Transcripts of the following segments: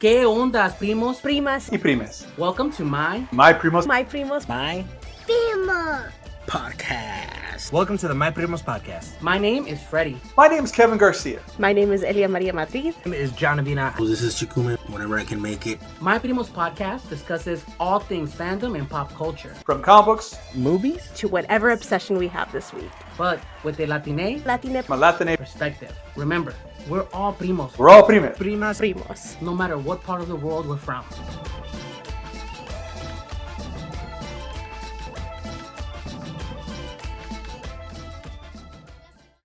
¿Qué ondas, primos? Primas y primes. Welcome to My Primos My Primos Podcast. Welcome to the My Primos Podcast. My name is Freddie. My name is Kevin Garcia. My name is Elia Maria Matriz. My name is Jonavina. This is Chikume, whenever I can make it. My Primos Podcast discusses all things fandom and pop culture. From comic books, Movies, To whatever obsession we have this week. But with a Latine my Latino, perspective. Remember, we're all primos. we're all primes. Primos. No matter what part of the world we're from.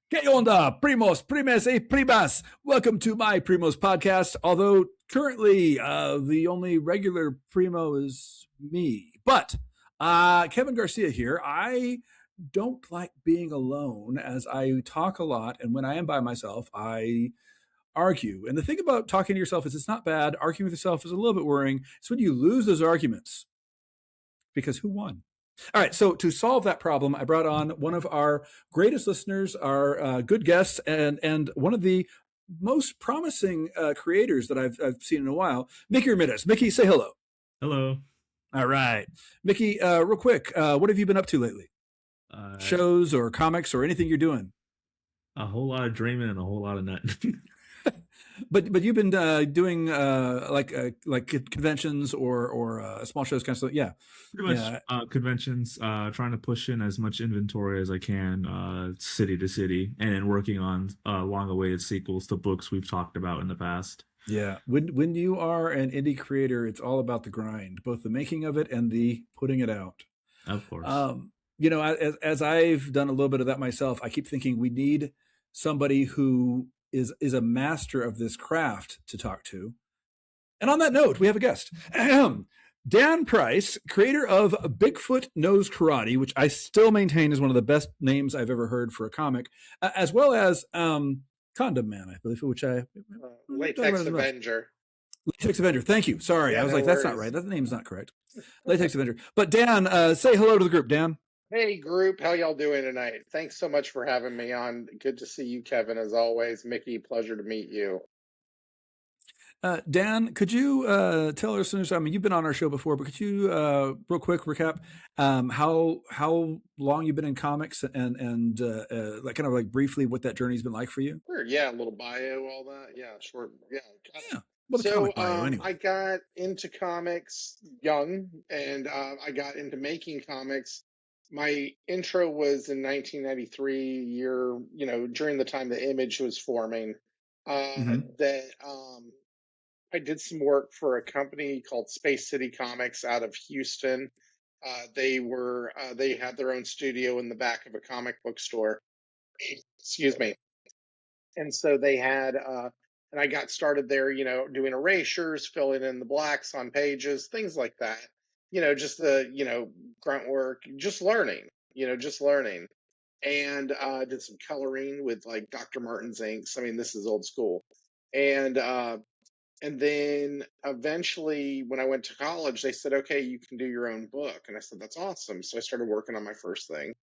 ¿Qué onda, primos, primes, y primas? Welcome to My Primos Podcast. Although currently the only regular primo is me. But Kevin Garcia here. I don't like being alone as I talk a lot. And when I am by myself, I argue. And the thing about talking to yourself is it's not bad. Arguing with yourself is a little bit worrying. It's when you lose those arguments. Because who won? All right, so to solve that problem, I brought on one of our greatest listeners, our good guests, and one of the most promising creators that I've seen in a while, Mickey Ramirez. Mickey, say hello. Hello. All right. Mickey, real quick, what have you been up to lately? Shows or comics or anything you're doing? A whole lot of dreaming and a whole lot of nutting. But you've been doing like conventions or small shows kind of stuff. Yeah. Pretty much conventions, trying to push in as much inventory as I can, city to city, and then working on long-awaited sequels to books we've talked about in the past. Yeah. When you are an indie creator, it's all about the grind, both the making of it and the putting it out. Of course. As I've done a little bit of that myself, I keep thinking we need somebody who is a master of this craft to talk to. And on that note, we have a guest. Dan Price, creator of Bigfoot Knows Karate, which I still maintain is one of the best names I've ever heard for a comic, as well as Condom Man, I believe, which I... Latex Avenger. Latex Avenger, thank you. Sorry, Yeah, I was no like, that's not worries. right. That name's not correct. Latex Avenger. But Dan, say hello to the group, Dan. Hey group, how y'all doing tonight? Thanks so much for having me on. Good to see you, Kevin, as always. Mickey, pleasure to meet you. Dan, could you tell our listeners, I mean, you've been on our show before, but could you real quick recap how long you've been in comics and like kind of like briefly what that journey's been like for you? Sure, yeah, a little bio, all that. Yeah, short. Yeah. Yeah. Well, the So comic bio, anyway. I got into comics young, and I got into making comics. My intro was in 1993, year, during the time the Image was forming. That I did some work for a company called Space City Comics out of Houston. They had their own studio in the back of a comic book store. Excuse me. And so they had, and I got started there, doing erasures, filling in the blacks on pages, things like that. Just the, grunt work, just learning. And did some coloring with like Dr. Martin's inks. I mean, this is old school. And then eventually when I went to college, they said, okay, you can do your own book. And I said, that's awesome. So I started working on my first thing,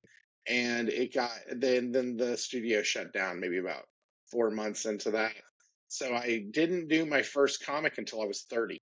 and then the studio shut down maybe about 4 months into that. So I didn't do my first comic until I was 30.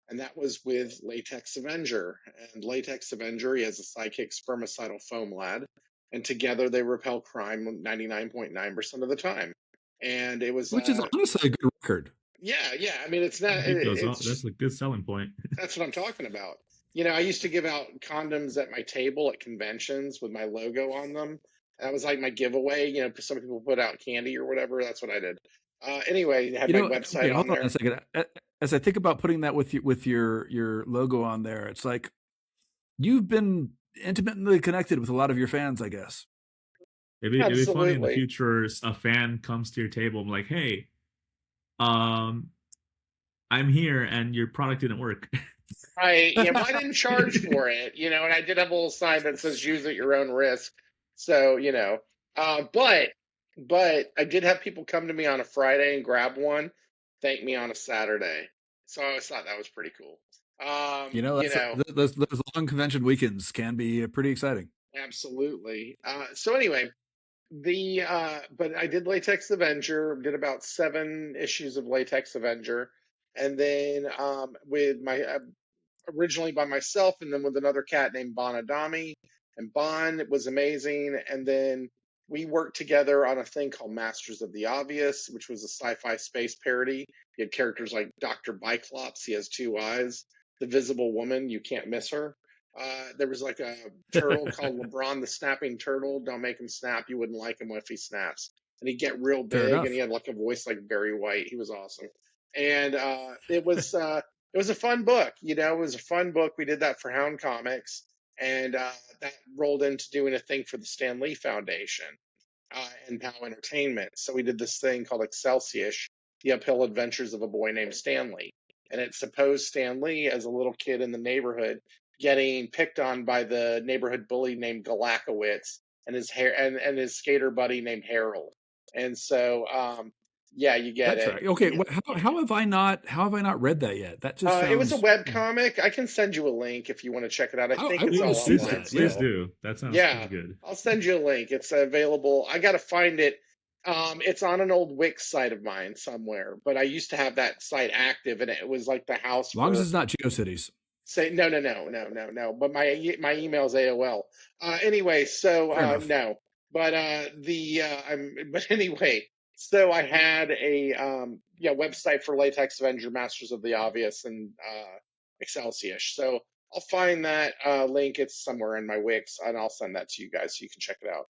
And that was with Latex Avenger. And Latex Avenger, he has a sidekick spermicidal foam lad. And together they repel crime 99.9% of the time. And it was... Which is honestly a good record. Yeah. I mean, it's not... That's a good selling point. That's what I'm talking about. I used to give out condoms at my table at conventions with my logo on them. That was like my giveaway. Some people put out candy or whatever. That's what I did. Anyway, I had my website on hold there. on a second. As I think about putting that with your logo on there, it's like you've been intimately connected with a lot of your fans, I guess. It'd be funny in the Absolutely. future, a fan comes to your table and like, hey, I'm here and your product didn't work. Right. Yeah, well, I didn't charge for it, and I did have a little sign that says use at your own risk. So, but I did have people come to me on a Friday and grab one, thank me on a Saturday. So I always thought that was pretty cool. Those long convention weekends can be pretty exciting. Absolutely. So anyway, But I did Latex Avenger, did about 7 issues of Latex Avenger, and then with my originally by myself, and then with another cat named Bon Adami. And Bon was amazing. And then we worked together on a thing called Masters of the Obvious, which was a sci-fi space parody. You had characters like Dr. Biclops, he has 2 eyes. The Visible Woman, you can't miss her. There was like a turtle called LeBron the Snapping Turtle. Don't make him snap. You wouldn't like him if he snaps. And he'd get real Fair big, enough. and he had like a voice like Barry White. He was awesome. And it was a fun book. You know, it was a fun book. We did that for Hound Comics, and that rolled into doing a thing for the Stan Lee Foundation and POW Entertainment. So we did this thing called Excelsior, The Uphill Adventures of a Boy Named Stanley. And it supposed Stan Lee as a little kid in the neighborhood getting picked on by the neighborhood bully named Galakowitz and his skater buddy named Harold. And so, yeah, you get That's it. right. Okay, how have I not read that yet? That just sounds... It was a web comic. I can send you a link if you want to check it out. I think it's all please online. Please do. That sounds pretty good. I'll send you a link. It's available. I got to find it. It's on an old Wix site of mine somewhere, but I used to have that site active, and it was like the house. As long as it's not GeoCities. Say no. But my email's AOL. Anyway, so no. But but anyway. So I had a website for Latex Avenger, Masters of the Obvious, and Excelsior. So I'll find that link. It's somewhere in my Wix, and I'll send that to you guys so you can check it out.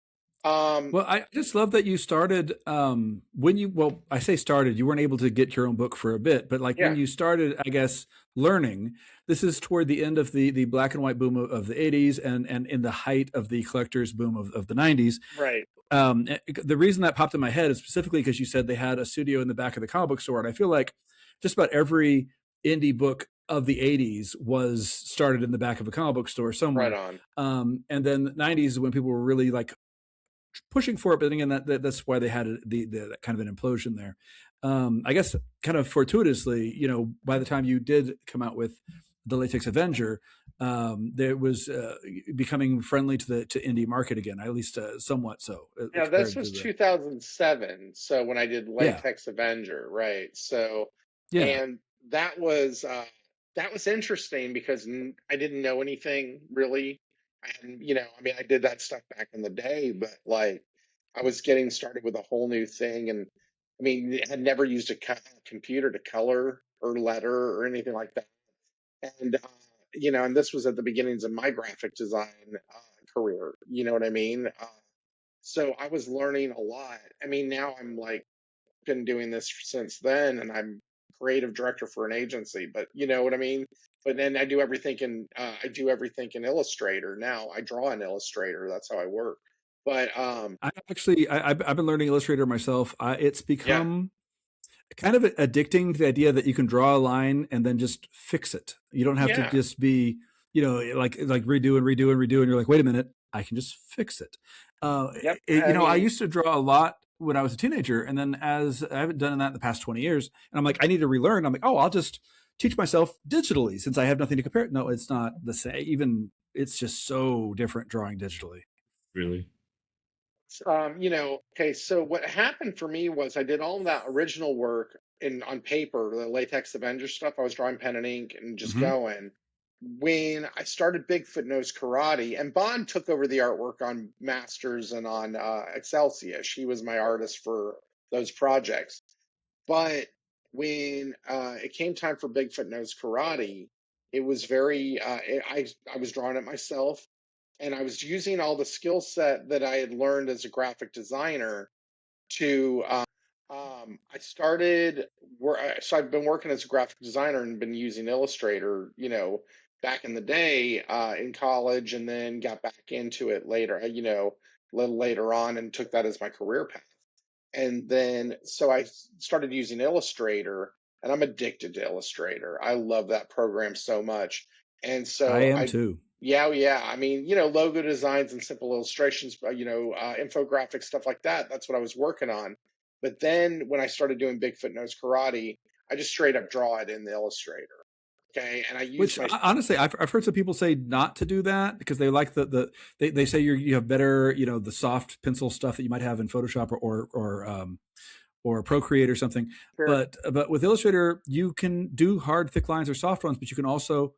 Well, I just love that you started I say started, you weren't able to get your own book for a bit, but when you started, I guess, learning, this is toward the end of the black and white boom of the 80s and in the height of the collector's boom of the 90s. Right. The reason that popped in my head is specifically because you said they had a studio in the back of the comic book store. And I feel like just about every indie book of the 80s was started in the back of a comic book store somewhere. Right on. And then the 90s is when people were really pushing for it, but again, that's why they had the kind of an implosion there. I guess kind of fortuitously, by the time you did come out with the Latex Avenger, there was becoming friendly to indie market again, at least somewhat so. Yeah, this was 2007. So when I did Latex Avenger, right? So, and that was interesting because I didn't know anything really. And, I did that stuff back in the day, but I was getting started with a whole new thing. And I had never used a computer to color or letter or anything like that. And, and this was at the beginnings of my graphic design career. You know what I mean? So I was learning a lot. Now I'm been doing this since then, and I'm creative director for an agency, but you know what I mean? But then I do everything in Illustrator now. I draw in Illustrator. That's how I work. But I've been learning Illustrator myself. It's become kind of addicting to the idea that you can draw a line and then just fix it. You don't have to just be, redo and you're like, wait a minute, I can just fix it. I used to draw a lot when I was a teenager, and then as I haven't done that in the past 20 years, and I'm like, I need to relearn. I'm like, I'll just teach myself digitally since I have nothing to compare. No, it's not the same. Even it's just so different drawing digitally. Really? Okay, so what happened for me was I did all that original work on paper, the Latex Avenger stuff. I was drawing pen and ink and just going. When I started Bigfoot Knows Karate, and Bond took over the artwork on Masters and on Excelsior. She was my artist for those projects. But when it came time for Bigfoot Knows Karate, it was very, I was drawing it myself. And I was using all the skill set that I had learned as a graphic designer to, so I've been working as a graphic designer and been using Illustrator, back in the day in college, and then got back into it later, a little later on, and took that as my career path. And then, so I started using Illustrator, and I'm addicted to Illustrator. I love that program so much. And so I am too. Yeah. Logo designs and simple illustrations, infographics, stuff like that. That's what I was working on. But then when I started doing Bigfoot Knows Karate, I just straight up draw it in the Illustrator. Okay, and I use Which honestly, I've heard some people say not to do that because they like they say you have better, the soft pencil stuff that you might have in Photoshop or Procreate or something. Sure. But with Illustrator, you can do hard, thick lines or soft ones, but you can also,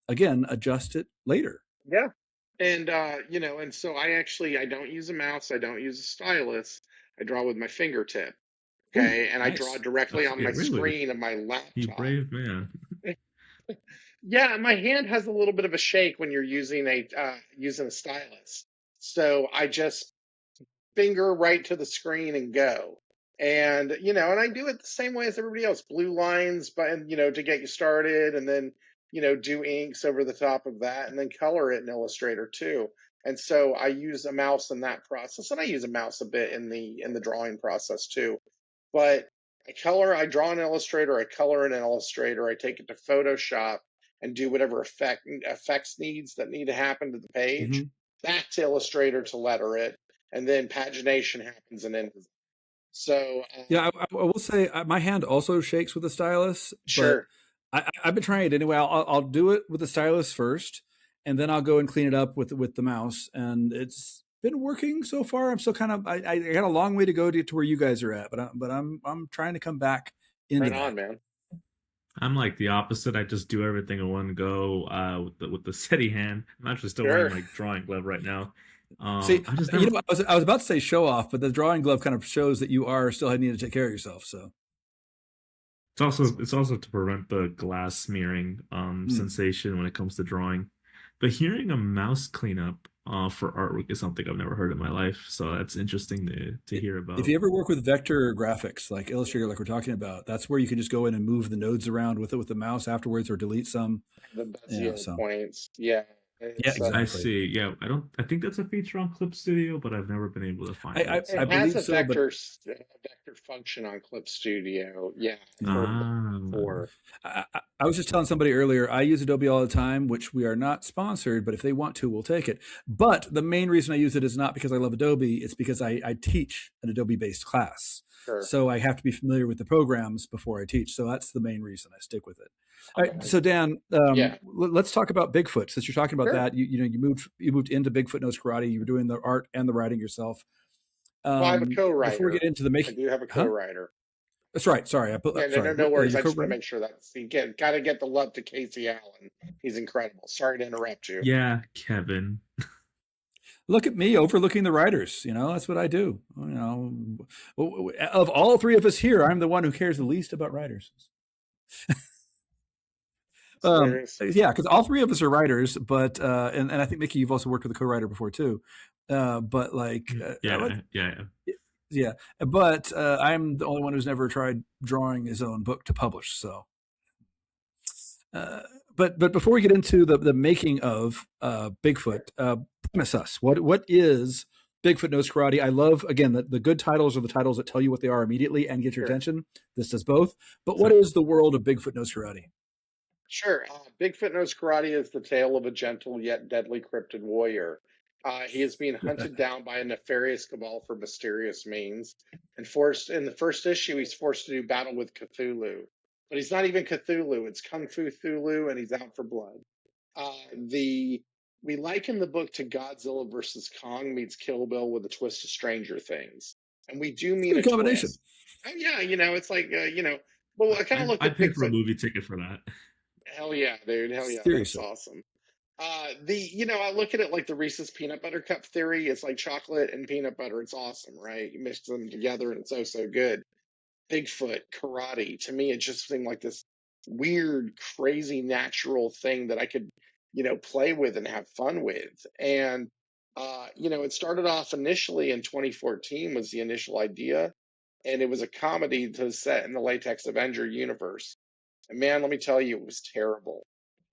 again, adjust it later. Yeah. And and so I don't use a mouse, I don't use a stylus. I draw with my fingertip. Okay, and I draw Nice. directly on my really? screen of my You laptop. brave man. Yeah, my hand has a little bit of a shake when you're using a stylus. So I just finger right to the screen and go. And and I do it the same way as everybody else. Blue lines, but to get you started, and then do inks over the top of that, and then color it in Illustrator too. And so I use a mouse in that process, and I use a mouse a bit in the drawing process too. But I draw in Illustrator, I color in Illustrator, I take it to Photoshop and do whatever effects needs that need to happen to the page. Back to Illustrator to letter it, and then pagination happens in InDesign. So yeah, I will say my hand also shakes with the stylus. Sure. But I've been trying it anyway. I'll do it with the stylus first, and then I'll go and clean it up with the mouse, and it's been working so far. I'm still kind of I got a long way to go to get to where you guys are at, but I'm trying to come back into right that. on, man. I'm like the opposite. I just do everything in one go with the steady hand. I'm actually still Sure. wearing my drawing glove right now. See, I just never... I was about to say show off, but the drawing glove kind of shows that you are still needing to take care of yourself. So It's also to prevent the glass smearing sensation when it comes to drawing. But hearing a mouse cleanup for artwork is something I've never heard in my life, so that's interesting to hear about. If you ever work with vector graphics like Illustrator, like we're talking about, that's where you can just go in and move the nodes around with the mouse afterwards, or delete some. The Bezier points. Yeah. Yeah, exactly. I see. Yeah, I think that's a feature on Clip Studio, but I've never been able to find it. It has a vector function on Clip Studio. Yeah. I was just telling somebody earlier, I use Adobe all the time, which we are not sponsored, but if they want to, we'll take it. But the main reason I use it is not because I love Adobe. It's because I teach an Adobe-based class. Sure. So I have to be familiar with the programs before I teach. So that's the main reason I stick with it. All right, so Dan, let's talk about Bigfoot. Since you're talking about that, you moved into Bigfoot Knows Karate. You were doing the art and the writing yourself. Well, I have a co-writer. Before we get into the making, I do have a co-writer. That's right. Sorry, no worries. I just want to make sure that got to get the love to Casey Allen. He's incredible. Sorry to interrupt you. Yeah, Kevin. Look at me overlooking the writers. That's what I do. Of all three of us here, I'm the one who cares the least about writers. Yeah, because all three of us are writers, but and I think Mickey, you've also worked with a co-writer before too. But but I'm the only one who's never tried drawing his own book to publish. So, but before we get into the making of Bigfoot, premise us. What is Bigfoot Knows Karate? I love, again, the good titles are the titles that tell you what they are immediately and get your attention. This does both. But what is the world of Bigfoot Knows Karate? Sure. Bigfoot Knows Karate is the tale of a gentle yet deadly cryptid warrior. He is being hunted down by a nefarious cabal for mysterious means, and in the first issue, he's forced to do battle with Cthulhu. But he's not even Cthulhu; it's Kung Fu Thulu, and he's out for blood. We liken the book to Godzilla versus Kong meets Kill Bill with a twist of Stranger Things, and we do mean a combination. Twist. Yeah, it's like Well, I kind of look. I paid for a movie ticket for that. Hell yeah, dude! Hell yeah, Seriously. that's awesome. I look at it like the Reese's peanut butter cup theory. It's like chocolate and peanut butter. It's awesome, right? You mix them together and it's so good. Bigfoot, karate, to me, it just seemed like this weird, crazy, natural thing that I could, play with and have fun with. And, it started off initially in 2014 was the initial idea. And it was a comedy to set in the Latex Avenger universe. And man, let me tell you, it was terrible.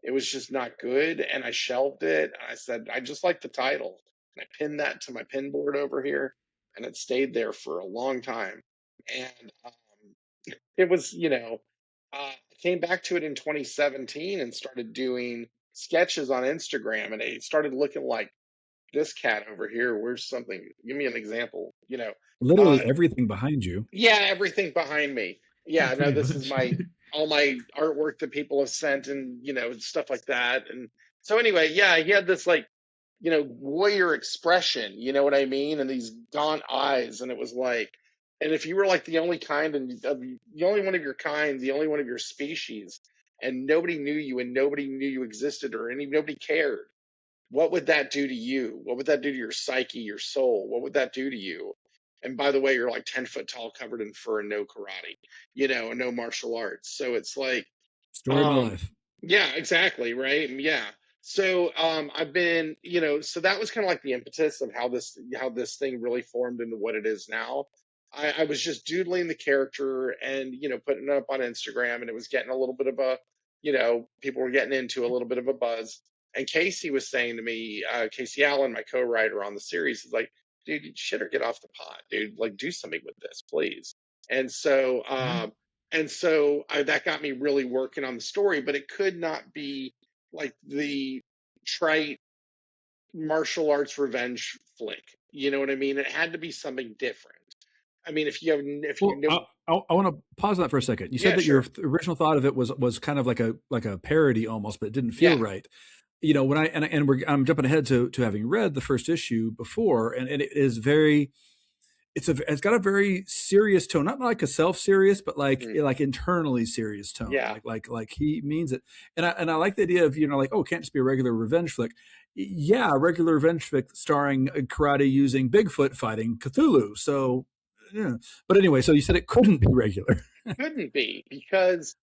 It was just not good, and I shelved it. I said, I just like the title. And I pinned that to my pin board over here, and it stayed there for a long time. And it was, I came back to it in 2017 and started doing sketches on Instagram, and it started looking like this cat over here. Where's something? Give me an example. Literally everything behind you. Yeah, everything behind me. Yeah, no, this is my all my artwork that people have sent and, stuff like that. And so anyway, yeah, he had this like, warrior expression, you know what I mean? And these gaunt eyes. And it was like, and if you were like the only kind and the only one of your kind, the only one of your species, and nobody knew you and nobody knew you existed or nobody cared, what would that do to you? What would that do to your psyche, your soul? What would that do to you? And by the way, you're like 10 foot tall, covered in fur and no karate, and no martial arts. So it's like, Story of my life. yeah, exactly. Right. Yeah. So I've been, so that was kind of like the impetus of how this thing really formed into what it is now. I was just doodling the character and, putting it up on Instagram, and it was getting a little bit of a, people were getting into a little bit of a buzz. And Casey was saying to me, Casey Allen, my co-writer on the series, is like, dude, you shit or get off the pot, dude. Like, do something with this, please. And so, that got me really working on the story, but it could not be like the trite martial arts revenge flick. You know what I mean? It had to be something different. I mean, if you know, I want to pause that for a second. You said that sure. your original thought of it was kind of like a parody almost, but it didn't feel right. When I'm jumping ahead to having read the first issue before, and it is very, it's got a very serious tone, not like a self-serious, but like internally serious tone. Yeah. Like he means it. And I like the idea of, like, oh, it can't just be a regular revenge flick. Yeah, a regular revenge flick starring karate using Bigfoot fighting Cthulhu. So, yeah. But anyway, so you said it couldn't be regular. Couldn't be, because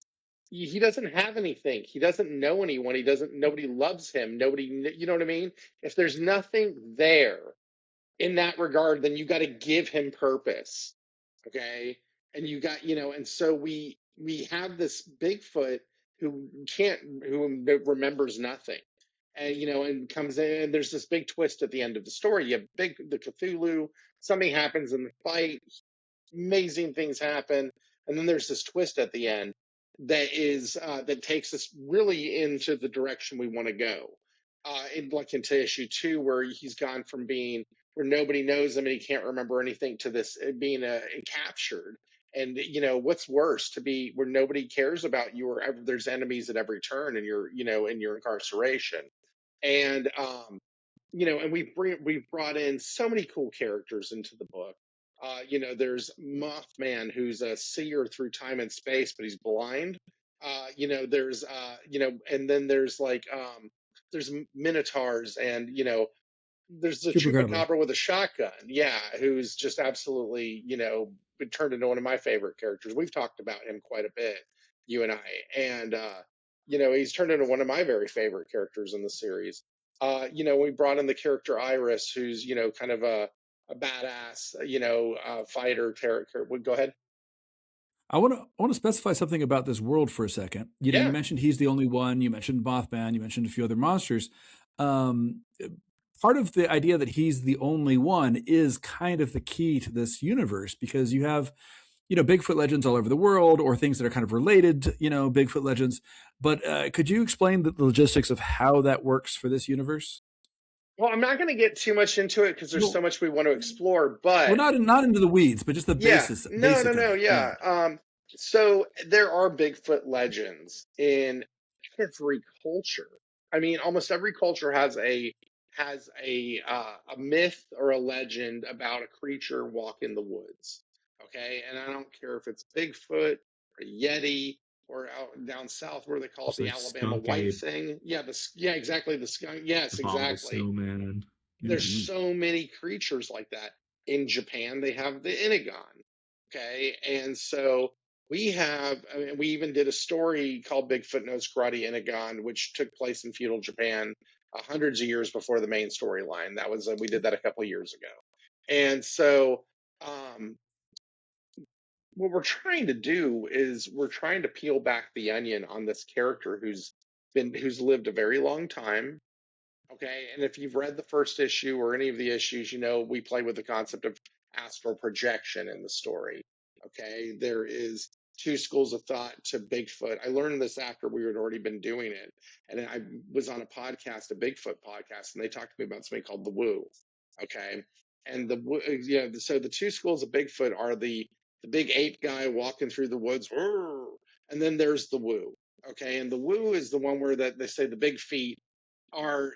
he doesn't have anything. He doesn't know anyone. Nobody loves him. Nobody, you know what I mean? If there's nothing there in that regard, then you got to give him purpose. Okay. And you got, and so we have this Bigfoot who remembers nothing. And, and comes in, and there's this big twist at the end of the story. You have the Cthulhu, something happens in the fight, amazing things happen. And then there's this twist at the end that is, that takes us really into the direction we want to go. Into issue 2, where he's gone from being where nobody knows him and he can't remember anything to this being captured. And, what's worse, to be where nobody cares about you, or there's enemies at every turn in your incarceration. And, and we've brought in so many cool characters into the book. There's Mothman, who's a seer through time and space, but he's blind. There's, and then there's like, there's minotaurs, and, there's the chupacabra with a shotgun. Yeah. Who's just absolutely, been turned into one of my favorite characters. We've talked about him quite a bit, you and I, and, he's turned into one of my very favorite characters in the series. We brought in the character Iris, who's, kind of a badass, fighter character. Go ahead. I want to specify something about this world for a second. You mentioned he's the only one. You mentioned Mothman. You mentioned a few other monsters. Part of the idea that he's the only one is kind of the key to this universe, because you have, Bigfoot legends all over the world, or things that are kind of related to, Bigfoot legends. But could you explain the logistics of how that works for this universe? Well, I'm not going to get too much into it because there's so much we want to explore. But not into the weeds, but just the basis. No. Yeah. So there are Bigfoot legends in every culture. I mean, almost every culture has a myth or a legend about a creature walking the woods. Okay, and I don't care if it's Bigfoot or Yeti, or out down south where they call it the Alabama White thing. Yeah, exactly. The skunk. Yes, exactly. Snowman. There's so many creatures like that. In Japan, they have the Inigon. Okay, and so we even did a story called Bigfoot Knows Karate Inigon, which took place in feudal Japan hundreds of years before the main storyline. That was we did that a couple of years ago, and so. What we're trying to do is we're trying to peel back the onion on this character who's lived a very long time. Okay. And if you've read the first issue or any of the issues, we play with the concept of astral projection in the story. Okay. There is 2 schools of thought to Bigfoot. I learned this after we had already been doing it. And I was on a podcast, a Bigfoot podcast, and they talked to me about something called the woo. Okay. And so the 2 schools of Bigfoot are the big ape guy walking through the woods, And then there's the woo. Okay, and the woo is the one where that they say the big feet are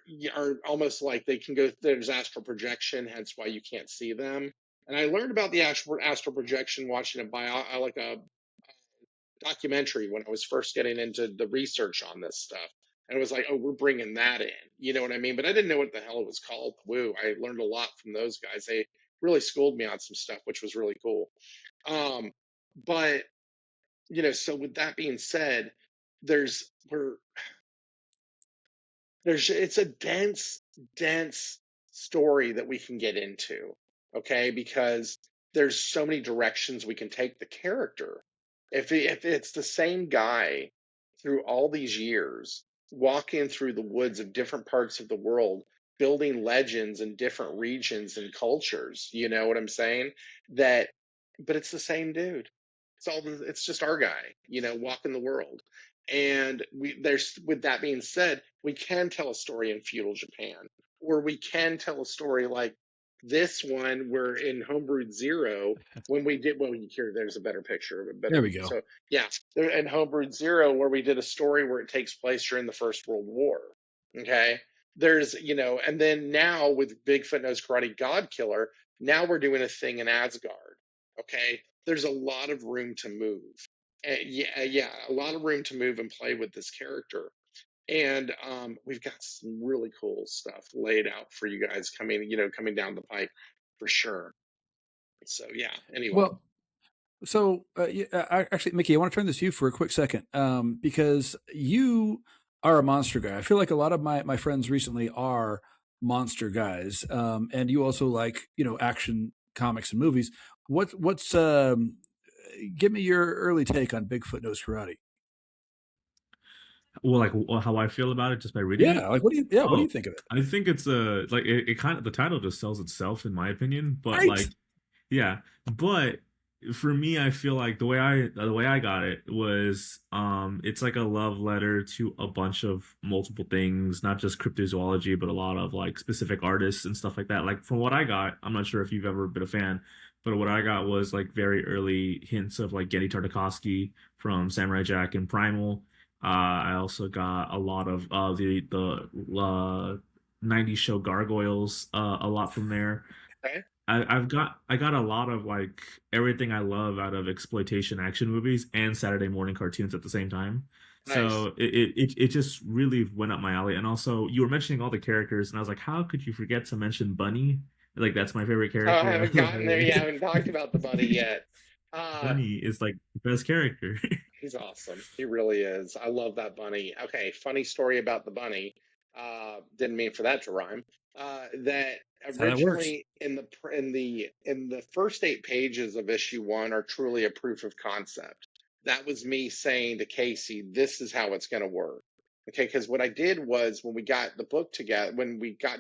almost like they can go. There's astral projection, hence why you can't see them. And I learned about the astral projection watching a documentary when I was first getting into the research on this stuff. And it was like, oh, we're bringing that in. You know what I mean? But I didn't know what the hell it was called. Woo. I learned a lot from those guys. They really schooled me on some stuff, which was really cool. But, so with that being said, it's a dense story that we can get into, okay? Because there's so many directions we can take the character. If it's the same guy through all these years, walking through the woods of different parts of the world, building legends in different regions and cultures, you know what I'm saying? But it's the same dude. It's just our guy, walking the world. And with that being said, we can tell a story in feudal Japan, or we can tell a story like this one where in Homebrewed Zero, when we did, there's a better picture of it. There we go. So yeah, in Homebrewed Zero, where we did a story where it takes place during the First World War. Okay. There's, and then now with Bigfoot Knows Karate God Killer, now we're doing a thing in Asgard. Okay. There's a lot of room to move. A lot of room to move and play with this character. And we've got some really cool stuff laid out for you guys coming down the pipe for sure. So yeah, anyway. Well, so actually, Mickey, I want to turn this to you for a quick second because you are a monster guy. I feel like a lot of my friends recently are monster guys, and you also like action comics and movies. What's give me your early take on Bigfoot Knows Karate? Well, like how I feel about it just by reading it. Yeah, like what do you think of it? I think it's like it kind of, the title just sells itself in my opinion, but Right. like yeah, but for me, I feel like the way I got it was it's like a love letter to a bunch of multiple things, not just cryptozoology, but a lot of like specific artists and stuff like that. Like from what I got, I'm not sure if you've ever been a fan, but what I got was like very early hints of like Genny Tartakovsky from Samurai Jack and Primal. I also got a lot of the 90s show Gargoyles, a lot from there. Okay. I got a lot of like everything I love out of exploitation action movies and Saturday morning cartoons at the same time. Nice. So it just really went up my alley. And also you were mentioning all the characters, and I was like, how could you forget to mention Bunny? Like that's my favorite character. Oh, I haven't gotten there yet. I haven't talked about the bunny yet. Bunny is like the best character. He's awesome. He really is. I love that bunny. Okay, funny story about the bunny. Didn't mean for that to rhyme. That originally in the first 8 pages of issue 1 are truly a proof of concept. That was me saying to Casey, this is how it's going to work. Okay, because what I did was when we got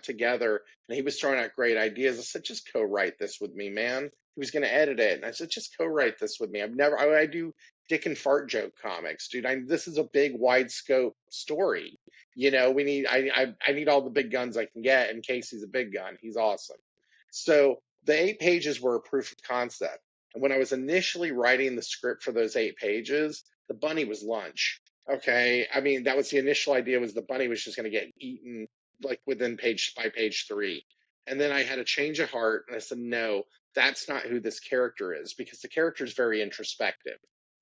together and he was throwing out great ideas, I said, just co-write this with me, man. He was going to edit it. And I said, just co-write this with me. I do dick and fart joke comics, dude. This is a big, wide scope story. I need all the big guns I can get, and Casey's a big gun. He's awesome. So the 8 pages were a proof of concept. And when I was initially writing the script for those 8 pages, the bunny was lunch. Okay. I mean, that was the initial idea, was the bunny was just going to get eaten like by page 3. And then I had a change of heart and I said, no, that's not who this character is, because the character is very introspective.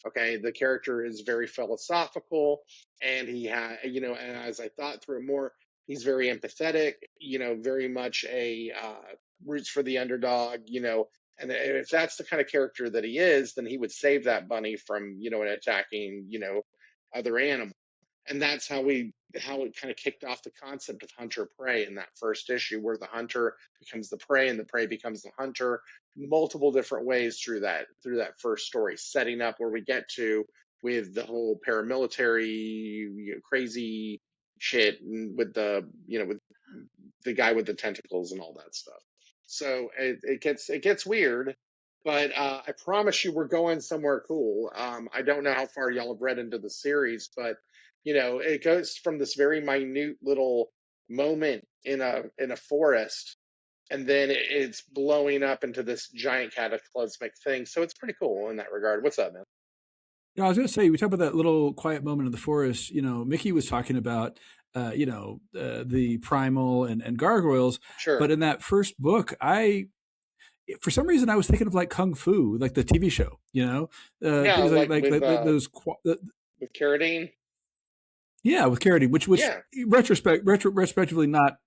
Okay. The character is very philosophical, and he had, and as I thought through it more, he's very empathetic, very much a roots for the underdog, and if that's the kind of character that he is, then he would save that bunny from, an attacking, other animal. And that's how it kind of kicked off the concept of hunter prey in that first issue, where the hunter becomes the prey and the prey becomes the hunter, multiple different ways through that first story, setting up where we get to with the whole paramilitary crazy shit with the with the guy with the tentacles and all that stuff. So it gets weird. But I promise you, we're going somewhere cool. I don't know how far y'all have read into the series, but it goes from this very minute little moment in a forest, and then it's blowing up into this giant cataclysmic thing. So it's pretty cool in that regard. What's up, man? I was going to say, we talked about that little quiet moment in the forest. Mickey was talking about, the primal and gargoyles. Sure. But in that first book, for some reason, I was thinking of like Kung Fu, like the TV show, Yeah, things like like with those. with carradine. Yeah, with Carradine, which Yeah. retrospectively not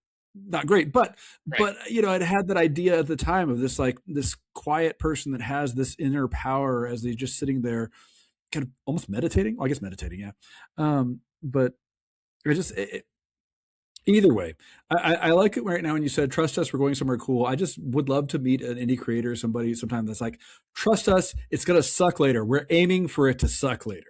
great, but Right. it had that idea at the time of this quiet person that has this inner power as they're just sitting there, kind of almost meditating. Well, I guess meditating, yeah. But either way, I like it right now when you said trust us, we're going somewhere cool. I just would love to meet an indie creator, somebody sometime that's like, trust us, it's gonna suck later. We're aiming for it to suck later.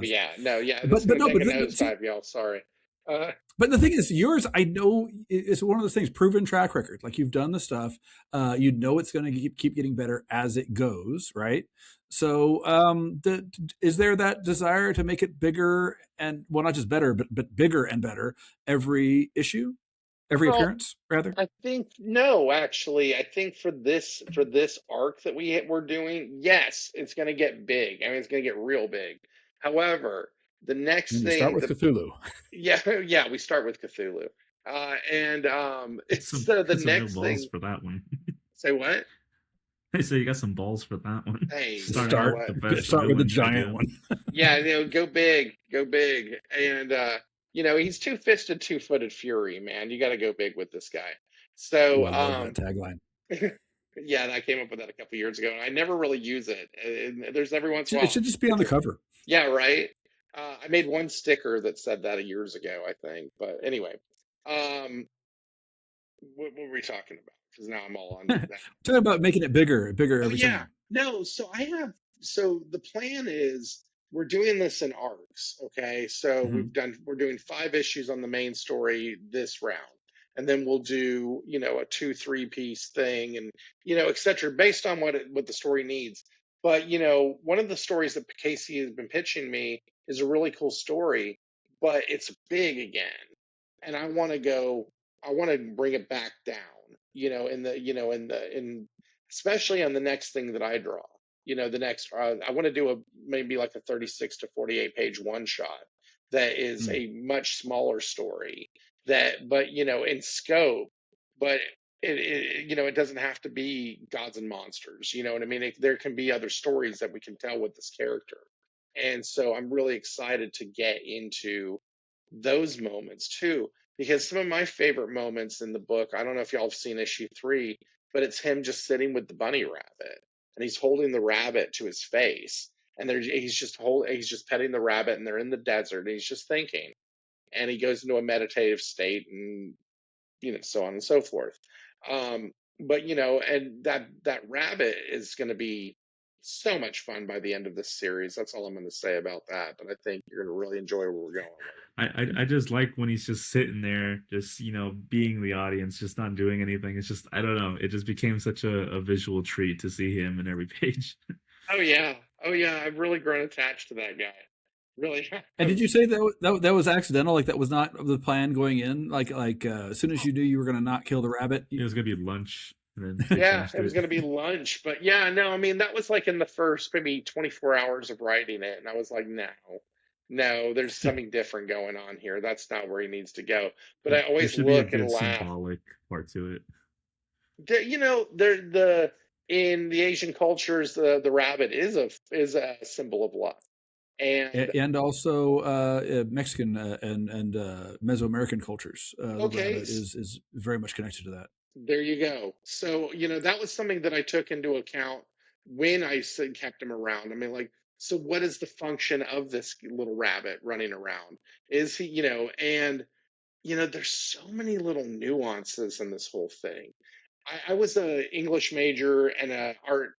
Yeah. No. Yeah. This But is gonna no, take a but see, nosedive, y'all. Sorry. but the thing is, yours, I know, it's one of those things, proven track record. Like, you've done the stuff, it's going to keep getting better as it goes, right? So, is there that desire to make it bigger and, well, not just better, but bigger and better every issue, every Well, appearance, rather? I think no, actually, I think for this arc that we're doing, yes, it's going to get big. I mean, it's going to get real big. However, the next And you start thing, with Cthulhu. yeah, we start with Cthulhu, and it's Some, the some real next balls thing. for that one. Say what? Hey, so you got some balls for that one. Hey, Start you know out what? with the best Start with the villains they giant do. one. Yeah, go big, and he's two-fisted, two-footed fury, man. You got to go big with this guy. So, Ooh, I love that tagline. yeah, and I came up with that a couple years ago, and I never really use it. And there's every once in a while. It should just be on the cover. Yeah, right. I made one sticker that said that years ago, I think. But anyway, what were we talking about? Because now I'm all on that. Talking about making it bigger Oh every yeah, time. no. So the plan is we're doing this in arcs. Okay, so we're doing 5 issues on the main story this round, and then we'll do a 2-3 piece thing, and et cetera, based on what the story needs. But one of the stories that Casey has been pitching me is a really cool story, but it's big again, and I want to bring it back down. Especially on the next thing that I draw. I want to do maybe like a 36 to 48 page one shot that is a much smaller story but in scope, but it doesn't have to be gods and monsters. You know what I mean? There can be other stories that we can tell with this character. And so I'm really excited to get into those moments too, because some of my favorite moments in the book, I don't know if y'all have seen issue 3, but it's him just sitting with the bunny rabbit, and he's holding the rabbit to his face, and he's just petting the rabbit, and they're in the desert, and he's just thinking, and he goes into a meditative state, and so on and so forth. But and that rabbit is going to be so much fun by the end of this series. That's all I'm going to say about that. But I think you're going to really enjoy where we're going. I just like when he's just sitting there, just being the audience, just not doing anything. It's just, I don't know, it just became such a visual treat to see him in every page. Oh yeah, I've really grown attached to that guy. Really. And did you say that was accidental? Like, that was not the plan going in? Like as soon as you knew you were going to not kill the rabbit? It was gonna be lunch. And then yeah, it was going to be lunch. But yeah, no, I mean, that was like in the first maybe 24 hours of writing it. And I was like, no, there's something different going on here. That's not where he needs to go. But I always look and laugh. Symbolic part to it. In the Asian cultures, the rabbit is a symbol of luck. And also Mexican and Mesoamerican cultures. The rabbit is very much connected to that. There you go. So, that was something that I took into account when I kept him around. I mean, like, so what is the function of this little rabbit running around? Is he, there's so many little nuances in this whole thing. I was an English major and an art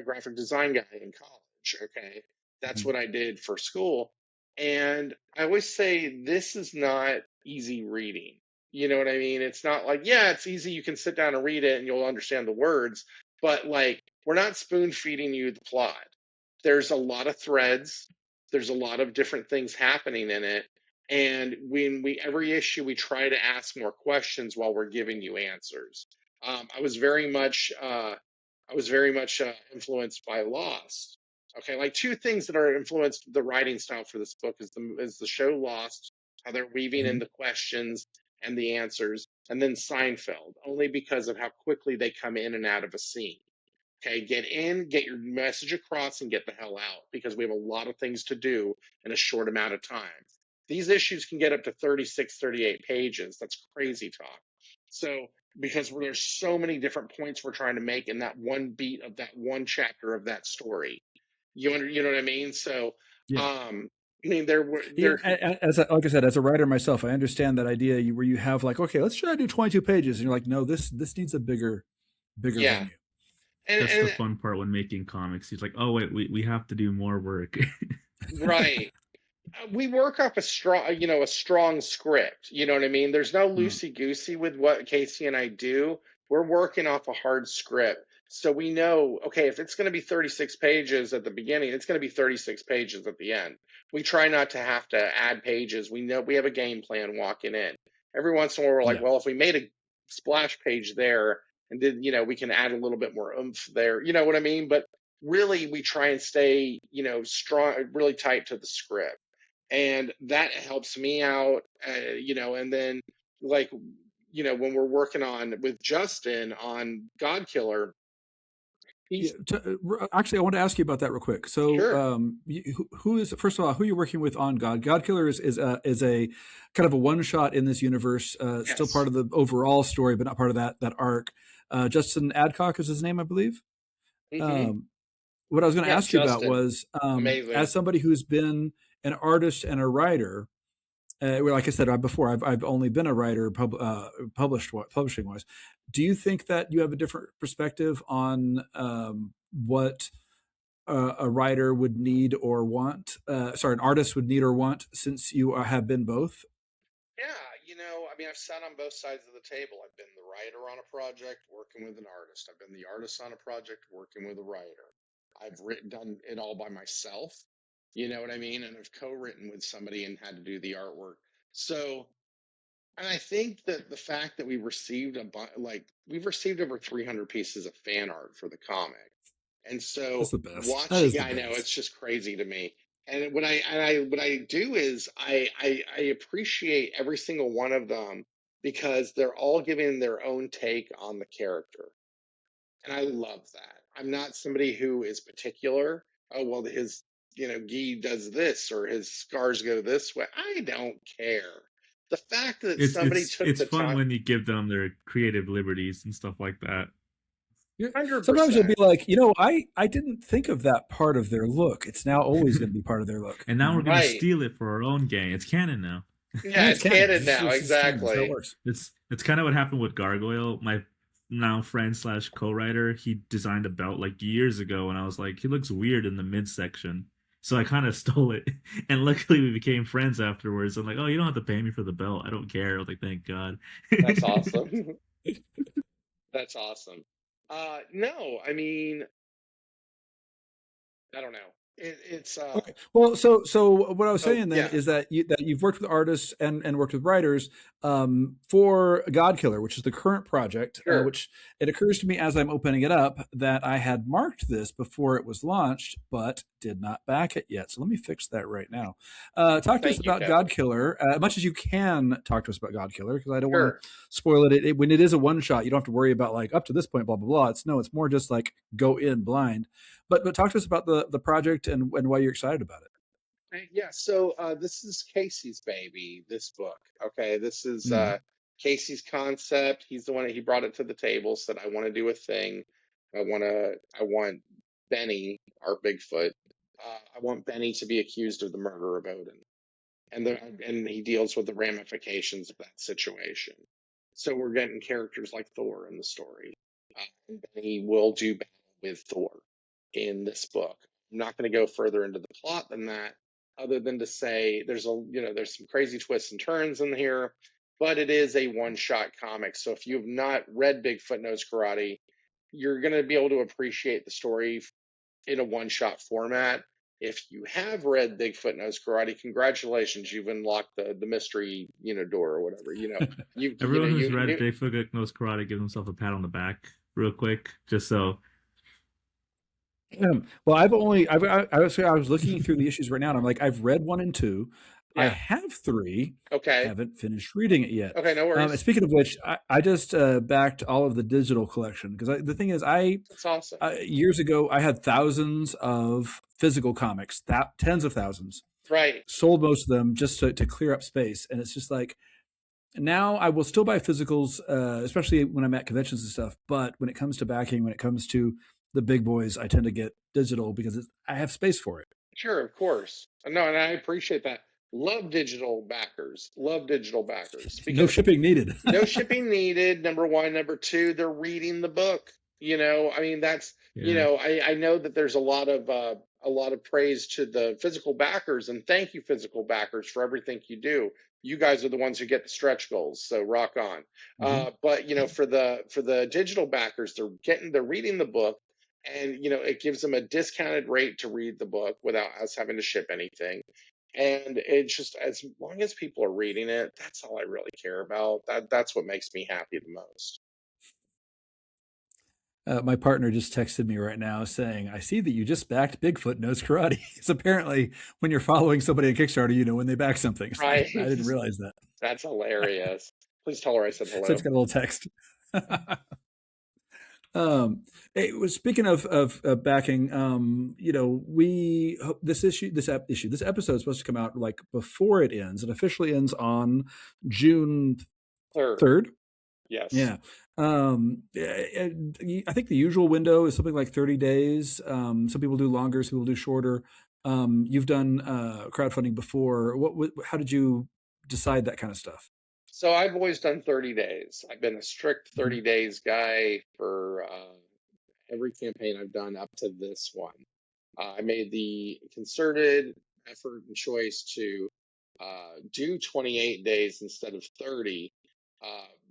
graphic design guy in college. Okay. That's what I did for school. And I always say this is not easy reading. You know what I mean? It's not like, yeah, it's easy. You can sit down and read it and you'll understand the words. But like, we're not spoon feeding you the plot. There's a lot of threads. There's a lot of different things happening in it. And every issue, we try to ask more questions while we're giving you answers. I was very much influenced by Lost. Okay, like two things that are influenced the writing style for this book is the show Lost, how they're weaving in the questions and the answers, and then Seinfeld, only because of how quickly they come in and out of a scene. Okay, get in, get your message across, and get the hell out, because we have a lot of things to do in a short amount of time. These issues can get up to 36, 38 pages. That's crazy talk. So, because there's so many different points we're trying to make in that one beat of that one chapter of that story. You know what I mean? So, Yeah. I mean, there were Yeah, there. like I said, as a writer myself, I understand that idea where you have like, okay, let's try to do 22 pages, and you're like, no, this needs a bigger Yeah. venue. That's And the fun part when making comics. He's like, oh wait, we have to do more work. right. We work off a strong script. You know what I mean? There's no loosey goosey with what Casey and I do. We're working off a hard script. So we know, okay, if it's going to be 36 pages at the beginning, it's going to be 36 pages at the end. We try not to have to add pages. We know we have a game plan walking in. Every once in a while, we're like, well, if we made a splash page there and did, we can add a little bit more oomph there. You know what I mean? But really, we try and stay, strong, really tight to the script. And that helps me out, and then like, when we're working with Justin on God Killer, actually, I want to ask you about that real quick. So, sure. who is, first of all, who you're working with on God Killer is a kind of a one shot in this universe, still part of the overall story, but not part of that arc. Justin Adcock is his name, I believe. Mm-hmm. What I was going to ask you about was, amazing. as somebody who's been an artist and a writer, like I said before, I've only been a writer publishing wise. Do you think that you have a different perspective on what a writer would need or want? An artist would need or want, since you have been both? Yeah, I mean, I've sat on both sides of the table. I've been the writer on a project, working with an artist. I've been the artist on a project, working with a writer. I've done it all by myself. You know what I mean? And I've co-written with somebody and had to do the artwork. So, and I think that the fact that we've received over 300 pieces of fan art for the comic, and so that's the best. Watching, I know it's just crazy to me. And what I do is I appreciate every single one of them, because they're all giving their own take on the character, and I love that. I'm not somebody who is particular. Oh, well, his Guy does this, or his scars go this way. I don't care. The fact that somebody took it's the fun time, when you give them their creative liberties and stuff like that. 100%. Sometimes you'll be like, I didn't think of that part of their look. It's now always going to be part of their look. And now we're going to steal it for our own gang. It's canon now. Yeah, it's canon now. Exactly. Canon. It works. It's kind of what happened with Gargoyle. My now friend / co-writer, he designed a belt like years ago, and I was like, he looks weird in the midsection. So I kind of stole it, and luckily we became friends afterwards. I'm like, oh, you don't have to pay me for the belt. I don't care. I was like, thank God. That's awesome. That's awesome. No, I mean, I don't know. It's okay. Well, so what I was saying then is that you've worked with artists and worked with writers for God Killer, which is the current project. Sure. Which it occurs to me as I'm opening it up that I had marked this before it was launched, but did not back it yet. So let me fix that right now. Talk to us about God Killer, as much as you can. Talk to us about God Killer, because I don't want to spoil it. When it is a one shot, you don't have to worry about like up to this point, blah blah blah. It's more just like go in blind. But talk to us about the project and why you're excited about it. Yeah, so this is Casey's baby, this book. Okay, this is Casey's concept. He's the one, he brought it to the table, said, I want to do a thing. I want Benny, our Bigfoot. I want Benny to be accused of the murder of Odin. And he deals with the ramifications of that situation. So we're getting characters like Thor in the story. Benny will do battle with Thor in this book. I'm not going to go further into the plot than that, other than to say there's some crazy twists and turns in here, but it is a one-shot comic. So if you've not read Bigfoot Knows Karate, you're going to be able to appreciate the story in a one-shot format. If you have read Bigfoot Knows Karate, congratulations, you've unlocked the mystery door or whatever. Everyone who's read Bigfoot Knows Karate, give themselves a pat on the back real quick, just so. Well, I was looking through the issues right now, and I'm like, I've read 1 and 2. I Yeah. have 3. Okay. Haven't finished reading it yet. Okay, no And worries. speaking of which, I just backed all of the digital collection because the thing is, That's awesome. years ago I had thousands of physical comics, tens of thousands. Right. Sold most of them just to clear up space, and it's just like now I will still buy physicals, especially when I'm at conventions and stuff. But when it comes to backing, when it comes to the big boys, I tend to get digital because I have space for it. Sure, of course. No, and I appreciate that. Love digital backers. Love digital backers. No shipping needed. No shipping needed. Number one. Number two, they're reading the book. I mean, that's I know that there's a lot of praise to the physical backers, and thank you, physical backers, for everything you do. You guys are the ones who get the stretch goals, so rock on. But for the digital backers, they're reading the book, and it gives them a discounted rate to read the book without us having to ship anything. And it's just, as long as people are reading it, that's all I really care about. That's what makes me happy the most. My partner just texted me right now saying, I see that you just backed Bigfoot Knows Karate. Because apparently when you're following somebody on Kickstarter, you know when they back something. Right. I didn't realize that. That's hilarious. Please tell her I said hello. So it's got a little text. Speaking of backing, this episode is supposed to come out like before it ends. It officially ends on June 3rd. Yes. Yeah. I think the usual window is something like 30 days. Some people do longer, some people do shorter. You've done crowdfunding before. How did you decide that kind of stuff? So I've always done 30 days. I've been a strict 30 days guy for every campaign I've done up to this one. I made the concerted effort and choice to do 28 days instead of 30,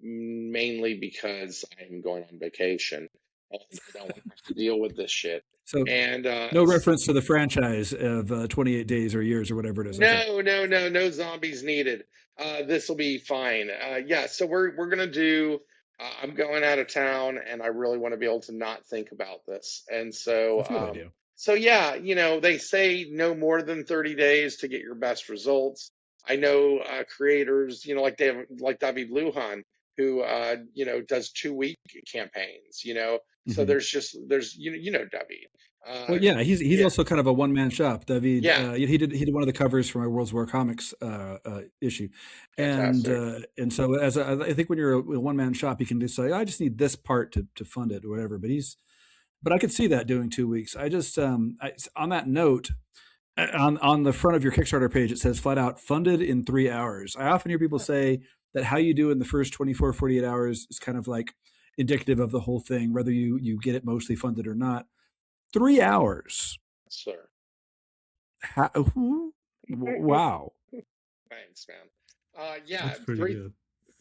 mainly because I'm going on vacation and I don't want to have to deal with this shit. So, and no reference to the franchise of 28 days or years or whatever it is. No zombies needed. This will be fine. So we're gonna do. I'm going out of town, and I really want to be able to not think about this. And so, they say no more than 30 days to get your best results. I know creators, like David Lujan, who does 2-week campaigns. So there's David. Well, yeah, he's also kind of a one-man shop. David, Yeah. he did one of the covers for my World's War Comics issue, Fantastic. and so I think when you're a one-man shop, you can just say, I just need this part to fund it or whatever. But I could see that doing 2 weeks. I just on that note, on the front of your Kickstarter page, it says flat out funded in 3 hours. I often hear people say that how you do in the first 24, 48 hours is kind of like indicative of the whole thing, whether you get it mostly funded or not. 3 hours. Sir. Wow. Thanks, man. That's pretty good.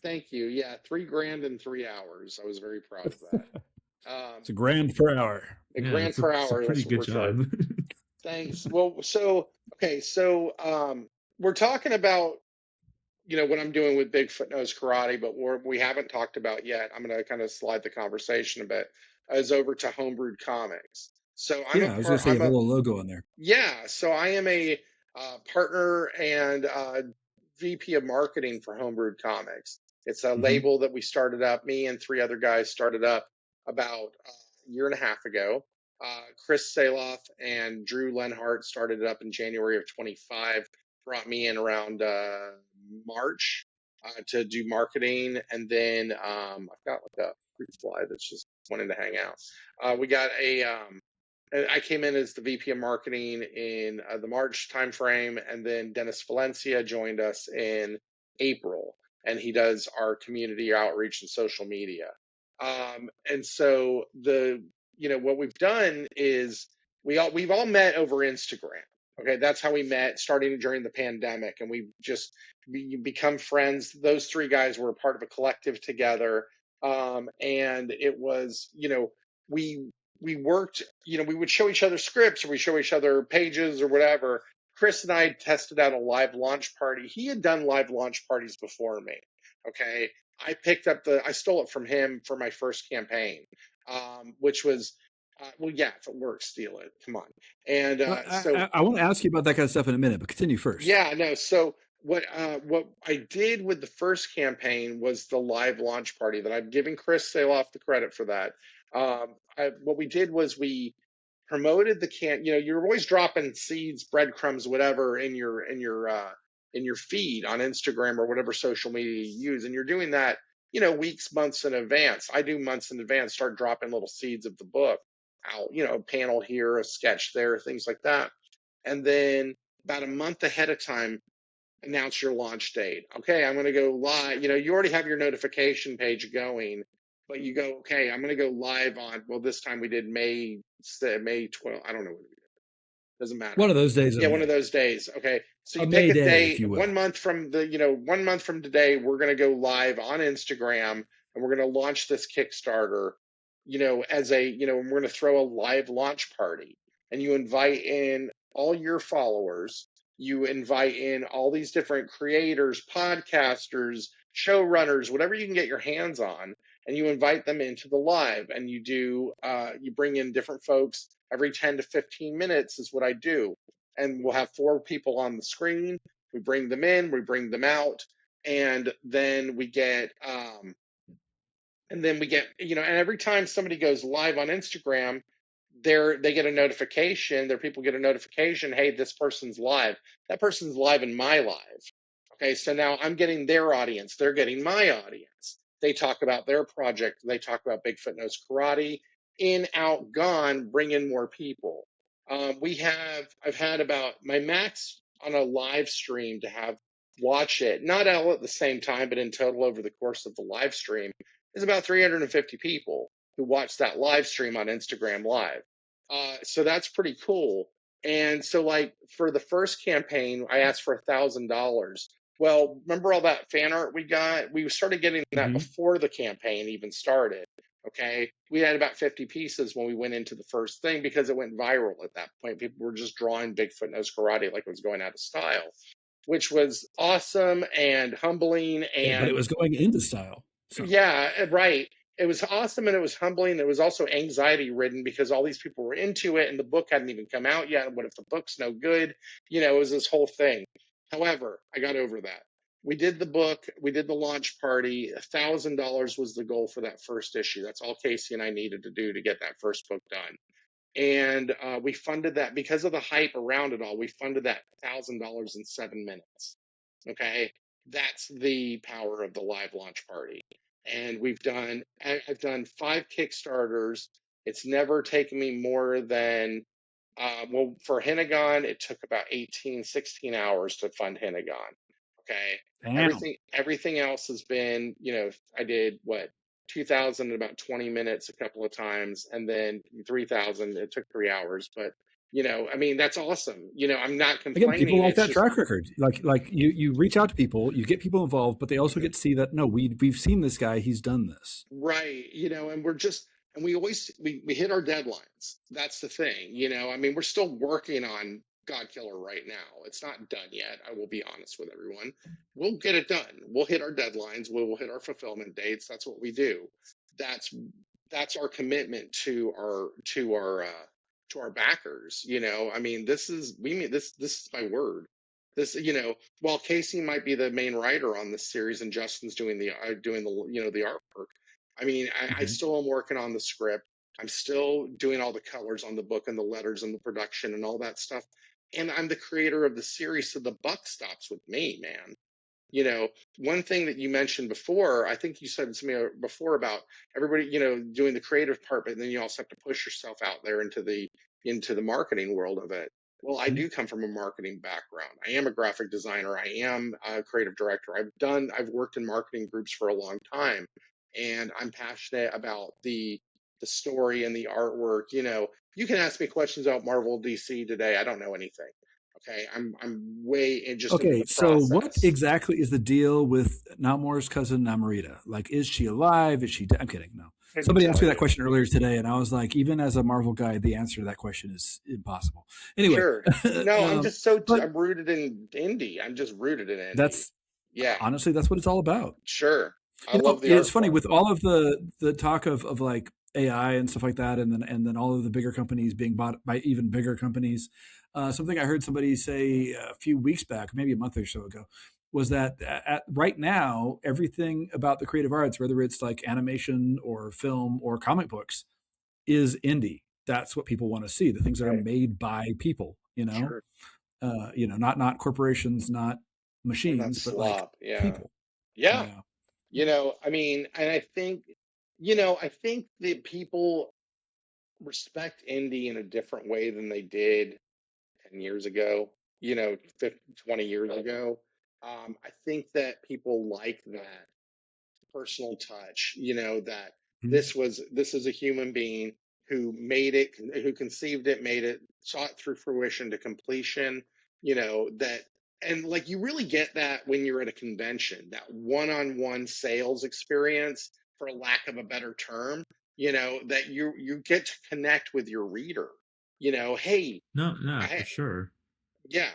Thank you. Yeah, $3,000 in 3 hours. I was very proud of that. It's $1,000 per hour. $1,000 per hour. It's a pretty good job. Thanks. Well, so we're talking about what I'm doing with Bigfoot Knows Karate, but we haven't talked about yet. I'm going to kind of slide the conversation a bit as over to Homebrewed Comics. So I was going to say you have a little logo on there. Yeah, so I am a partner and VP of marketing for Homebrewed Comics. It's a label that we started up. Me and 3 other guys started up about a year and a half ago. Chris Saloff and Drew Lenhart started it up in January of 25. Brought me in around March to do marketing, and then I've got like a free fly that's just wanting to hang out. We got I came in as the VP of marketing in the March timeframe, and then Dennis Valencia joined us in April, and he does our community outreach and social media. And so what we've done is we've all met over Instagram. Okay, that's how we met, starting during the pandemic, and we become friends. Those 3 guys were a part of a collective together, and it was we worked, we would show each other scripts, or we show each other pages or whatever. Chris and I tested out a live launch party. He had done live launch parties before me. Okay. I stole it from him for my first campaign, which was Well, yeah, if it works, steal it. Come on. And I want to ask you about that kind of stuff in a minute, but continue first. yeah, no. So what I did with the first campaign was the live launch party that I'm giving Chris Saloff the credit for that. What we did was we promoted the you're always dropping seeds, breadcrumbs, whatever in your feed on Instagram or whatever social media you use, and you're doing that weeks, months in advance. I do months in advance, start dropping little seeds of the book out, a panel here, a sketch there, things like that. And then about a month ahead of time, announce your launch date. Okay, I'm going to go live. You already have your notification page going, but you go, okay, I'm going to go live on, well, this time we did May 12th. I don't know what we did. Doesn't matter. One of those days. Yeah, one of those days. Okay. So you May pick a day, date, 1 month from the, 1 month from today, we're going to go live on Instagram and we're going to launch this Kickstarter, as and we're going to throw a live launch party, and you invite in all your followers. You invite in all these different creators, podcasters, showrunners, whatever you can get your hands on, and you invite them into the live, and you bring in different folks every 10 to 15 minutes is what I do. And we'll have 4 people on the screen. We bring them in, we bring them out, and then we get, and every time somebody goes live on Instagram, they get a notification, their people get a notification, hey, this person's live. That person's live in my live. Okay, so now I'm getting their audience, they're getting my audience. They talk about their project, they talk about Bigfoot Knows Karate, in, out, gone, bring in more people. I've had about my max on a live stream to have watch it, not all at the same time, but in total over the course of the live stream is about 350 people who watch that live stream on Instagram Live. So that's pretty cool. And so like for the first campaign, I asked for $1,000. Well, remember all that fan art we got? We started getting that before the campaign even started. Okay. We had about 50 pieces when we went into the first thing because it went viral at that point. People were just drawing Bigfoot Knows Karate like it was going out of style, which was awesome and humbling. And but it was going into style. So. Yeah, right. It was awesome and it was humbling. It was also anxiety ridden because all these people were into it and the book hadn't even come out yet. What if the book's no good? It was this whole thing. However, I got over that. We did the book. We did the launch party. $1,000 was the goal for that first issue. That's all Casey and I needed to do to get that first book done. And we funded that because of the hype around it all. We funded that $1,000 in 7 minutes. Okay. That's the power of the live launch party. And I've done 5 Kickstarters. It's never taken me more than, for Hennegon, it took about 16 hours to fund Hennegon. Okay. Damn. Everything else has been, I did 2,000 in about 20 minutes a couple of times, and then 3,000, it took 3 hours. But, that's awesome. I'm not complaining. Again, people like that track record. Like you reach out to people, you get people involved, but they also get to see that, no, we've seen this guy, he's done this. Right. And we always, we hit our deadlines. That's the thing, we're still working on God Killer right now. It's not done yet. I will be honest with everyone. We'll get it done. We'll hit our deadlines. We'll hit our fulfillment dates. That's what we do. That's our commitment to our backers. This is my word. This, while Casey might be the main writer on this series and Justin's doing the artwork. I still am working on the script. I'm still doing all the colors on the book and the letters and the production and all that stuff. And I'm the creator of the series, so the buck stops with me, man. One thing that you mentioned before, I think you said to me before about everybody, doing the creative part, but then you also have to push yourself out there into the marketing world of it. Well, I do come from a marketing background. I am a graphic designer. I am a creative director. I've worked in marketing groups for a long time, and I'm passionate about the story and the artwork. You can ask me questions about Marvel, DC today. I don't know anything. Okay, I'm way in just okay. The so process. What exactly is the deal with Namor's cousin Namorita? Like, is she alive? Is she? I'm kidding. No. Somebody asked me that question earlier today, and I was like, even as a Marvel guy, the answer to that question is impossible. Anyway, sure. No, I'm just I'm rooted in indie. I'm just rooted in indie. Honestly, that's what it's all about. Sure. I love the It's funny with all of the talk of like AI and stuff like that, and then all of the bigger companies being bought by even bigger companies. Something I heard somebody say a few weeks back, maybe a month or so ago, was that right now everything about the creative arts, whether it's like animation or film or comic books, is indie. That's what people want to see. The things that are made by people. Sure. Not corporations, not Not machines, but like slop. Yeah. people. Yeah. Yeah. I mean, and I think, I think that people respect indie in a different way than they did 10 years ago, 50, 20 years ago. I think that people like that personal touch, that this is a human being who made it, who conceived it, made it, saw it through fruition to completion, that, and like you really get that when you're at a convention, that one-on-one sales experience, for lack of a better term, that you get to connect with your reader, hey, No, for I, sure. yeah,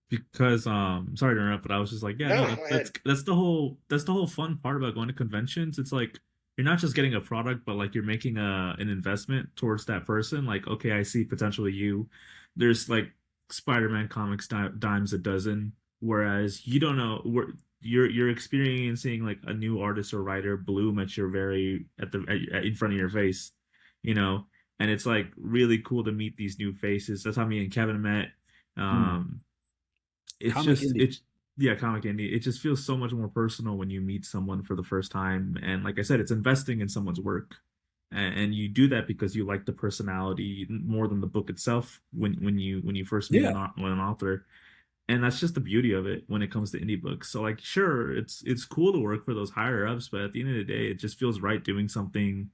Because sorry to interrupt, but I was just like, yeah, no, no, go ahead. that's the whole fun part about going to conventions. It's like you're not just getting a product, but like you're making an investment towards that person. Like, okay, I see potentially you. There's like Spider-Man comics dimes a dozen, whereas you don't know where you're experiencing like a new artist or writer bloom at your in front of your face, you know, and it's like really cool to meet these new faces. That's how me and Kevin met. It's Comic just indie. comic indie. It just feels so much more personal when you meet someone for the first time, and like I said, it's investing in someone's work, and you do that because you like the personality more than the book itself when you first meet an author, and that's just the beauty of it when it comes to indie books. So like, sure, it's cool to work for those higher ups, but at the end of the day, it just feels right doing something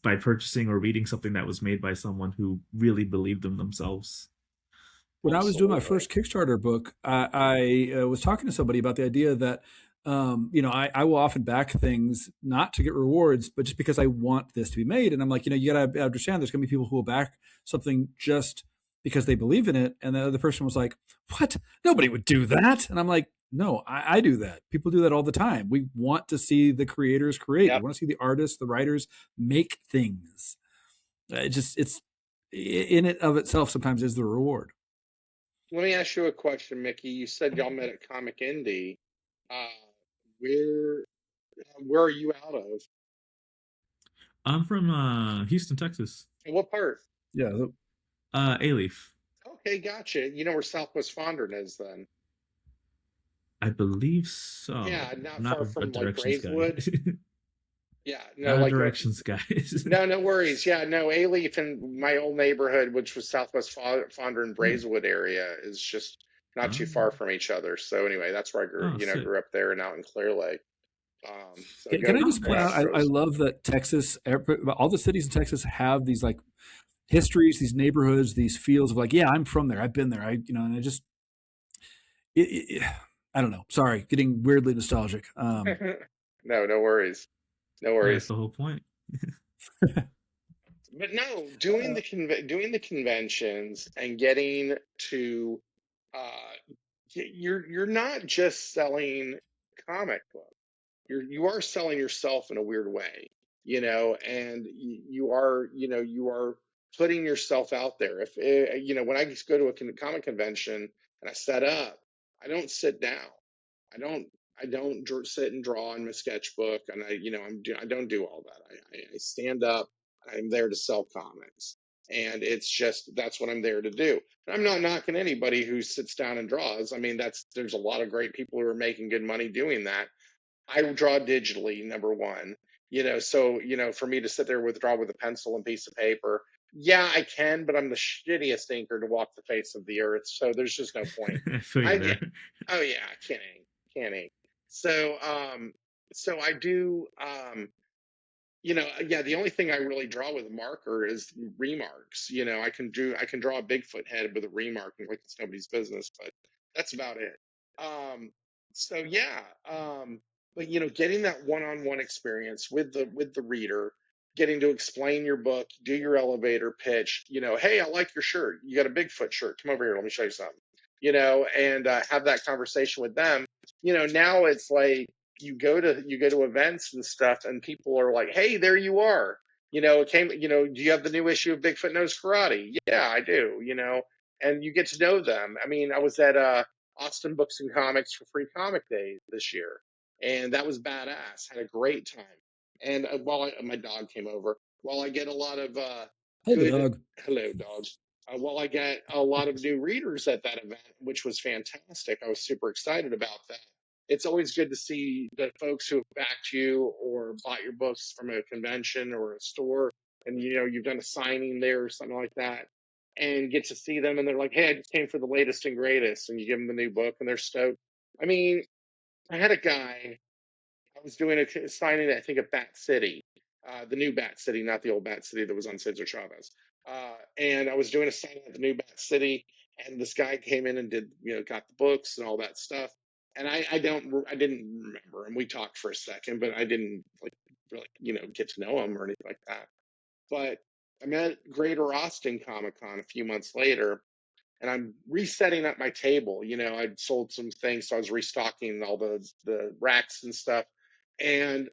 by purchasing or reading something that was made by someone who really believed in themselves. When I was doing my Absolutely. first Kickstarter book, I was talking to somebody about the idea that, I will often back things not to get rewards, but just because I want this to be made. And I'm like, you got to understand there's going to be people who will back something just because they believe in it. And the other person was like, what? Nobody would do that. And I'm like, no, I do that. People do that all the time. We want to see the creators create. We Yep. want to see the artists, the writers make things. It's in it of itself sometimes is the reward. Let me ask you a question, Mickey. You said y'all met at Comic Indie. Uh, where where are you out of? I'm from Houston, Texas. And what part? Yeah. A-Leaf. Okay, gotcha. You know where Southwest Fondren is then? I believe so. Yeah, not Not far a from like directions guy. Brazewood. Yeah, no, Not a like directions guy. no, no worries. Yeah, no, A-Leaf in my old neighborhood, which was Southwest Fondren Brazewood area, is just not too far Oh, from each other. So anyway, that's where I oh, sick. grew up there and out in Clear Lake. So Can I go just go point out, I Astros. love that Texas, all the cities in Texas have these like histories, these neighborhoods, these feels of like, yeah, I'm from there. I've been there. And I just, I don't know. Sorry, getting weirdly nostalgic. No, no worries. No Yeah, that's worries. the whole point. But no, doing doing the conventions and getting to you're not just selling comic books. You are selling yourself in a weird way, and you are, you are putting yourself out there. If when I just go to a comic convention and I set up, I don't sit down. I don't sit and draw in my sketchbook, and I don't do all that. I stand up. I'm there to sell comics, and it's just that's what I'm there to do. And I'm not knocking anybody who sits down and draws. I mean, there's a lot of great people who are making good money doing that. I draw digitally, number one. So for me to sit there draw with a pencil and piece of paper, yeah, I can, but I'm the shittiest inker to walk the face of the earth. So there's just no point. I feel you Yeah, there. oh yeah, I can't ink. So so I do yeah, the only thing I really draw with a marker is remarks. I can draw a Bigfoot head with a remark like it's nobody's business, but that's about it. Um, so yeah, but getting that one-on-one experience with the reader, getting to explain your book, do your elevator pitch. Hey, I like your shirt. You got a Bigfoot shirt. Come over here. Let me show you something. And have that conversation with them. Now it's like you go to events and stuff, and people are like, "Hey, there you are." It came. Do you have the new issue of Bigfoot Knows Karate? Yeah, I do. And you get to know them. I mean, I was at Austin Books and Comics for Free Comic Day this year, and that was badass. Had a great time. And my dog came over, while I get a lot of Hey, good dog. hello dogs. While I get a lot of new readers at that event, which was fantastic. I was super excited about that. It's always good to see the folks who have backed you or bought your books from a convention or a store, and you've done a signing there or something like that, and get to see them, and they're like, "Hey, I just came for the latest and greatest," and you give them the new book, and they're stoked. I mean, I had a guy. I was doing a signing, I think, at Bat City, the new Bat City, not the old Bat City that was on Cesar Chavez. And I was doing a signing at the new Bat City, and this guy came in and did, got the books and all that stuff. And I didn't remember him. We talked for a second, but I didn't really, get to know him or anything like that. But I met Greater Austin Comic Con a few months later, and I'm resetting up my table. I'd sold some things, so I was restocking all the racks and stuff. And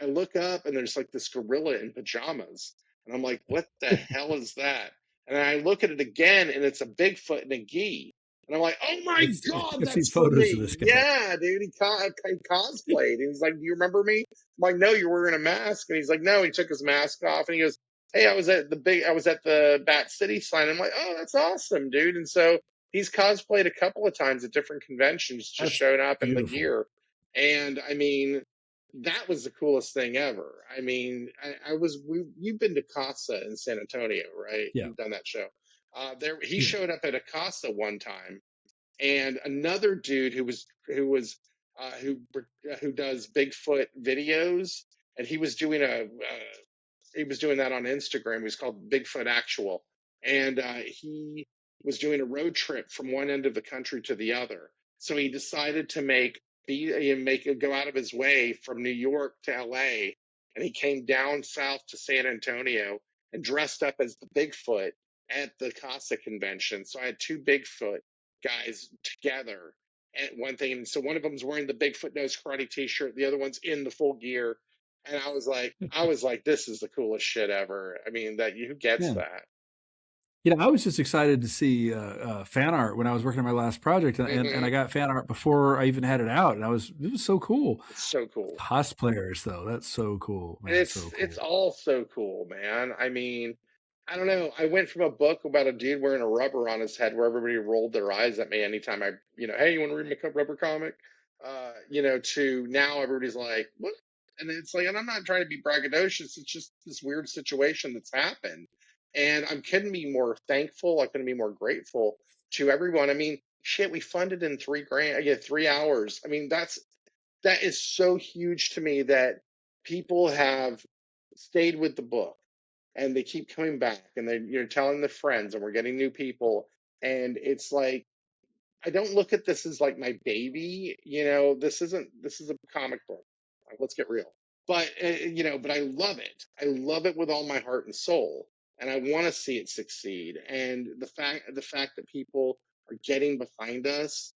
I look up, and there's like this gorilla in pajamas, and I'm like, "What the hell is that?" And I look at it again, and it's a Bigfoot and a gi. And I'm like, "Oh my God, I've seen that's for photos me." of this guy. Yeah, dude, he cosplayed. And he's like, "Do you remember me?" I'm like, "No, you're wearing a mask." And he's like, "No." He took his mask off, and he goes, "Hey, I was at the Bat City sign." I'm like, "Oh, that's awesome, dude." And so he's cosplayed a couple of times at different conventions, just That's showing up in the beautiful. gear. And I mean, that was the coolest thing ever. I mean, you've been to Casa in San Antonio, right? Yeah. You've done that show. He showed up at a Casa one time, and another dude who does Bigfoot videos, and he was doing that on Instagram. He was called Bigfoot Actual, and he was doing a road trip from one end of the country to the other. So he decided to go out of his way from New York to LA, and he came down south to San Antonio and dressed up as the Bigfoot at the Casa convention. So I had two Bigfoot guys together at one thing. And so one of them's wearing the Bigfoot Knows Karate t-shirt, the other one's in the full gear. And I was like, this is the coolest shit ever. I mean, who gets that? I was just excited to see fan art when I was working on my last project, and I got fan art before I even had it out, and it was so cool. It's so cool. Cosplayers, though, that's so cool. Man. It's all so cool, man. I mean, I don't know. I went from a book about a dude wearing a rubber on his head, where everybody rolled their eyes at me anytime I, "Hey, you want to read my rubber comic?" To now everybody's like, "What?" And it's like, and I'm not trying to be braggadocious. It's just this weird situation that's happened. And I couldn't be more thankful. I couldn't be more grateful to everyone. I mean, shit, we funded in 3 grand. Yeah, 3 hours. I mean, that is so huge to me that people have stayed with the book, and they keep coming back, and you're telling their friends, and we're getting new people. And it's like, I don't look at this as like my baby. This is a comic book. Let's get real. But but I love it. I love it with all my heart and soul, and I want to see it succeed. And the fact that people are getting behind us,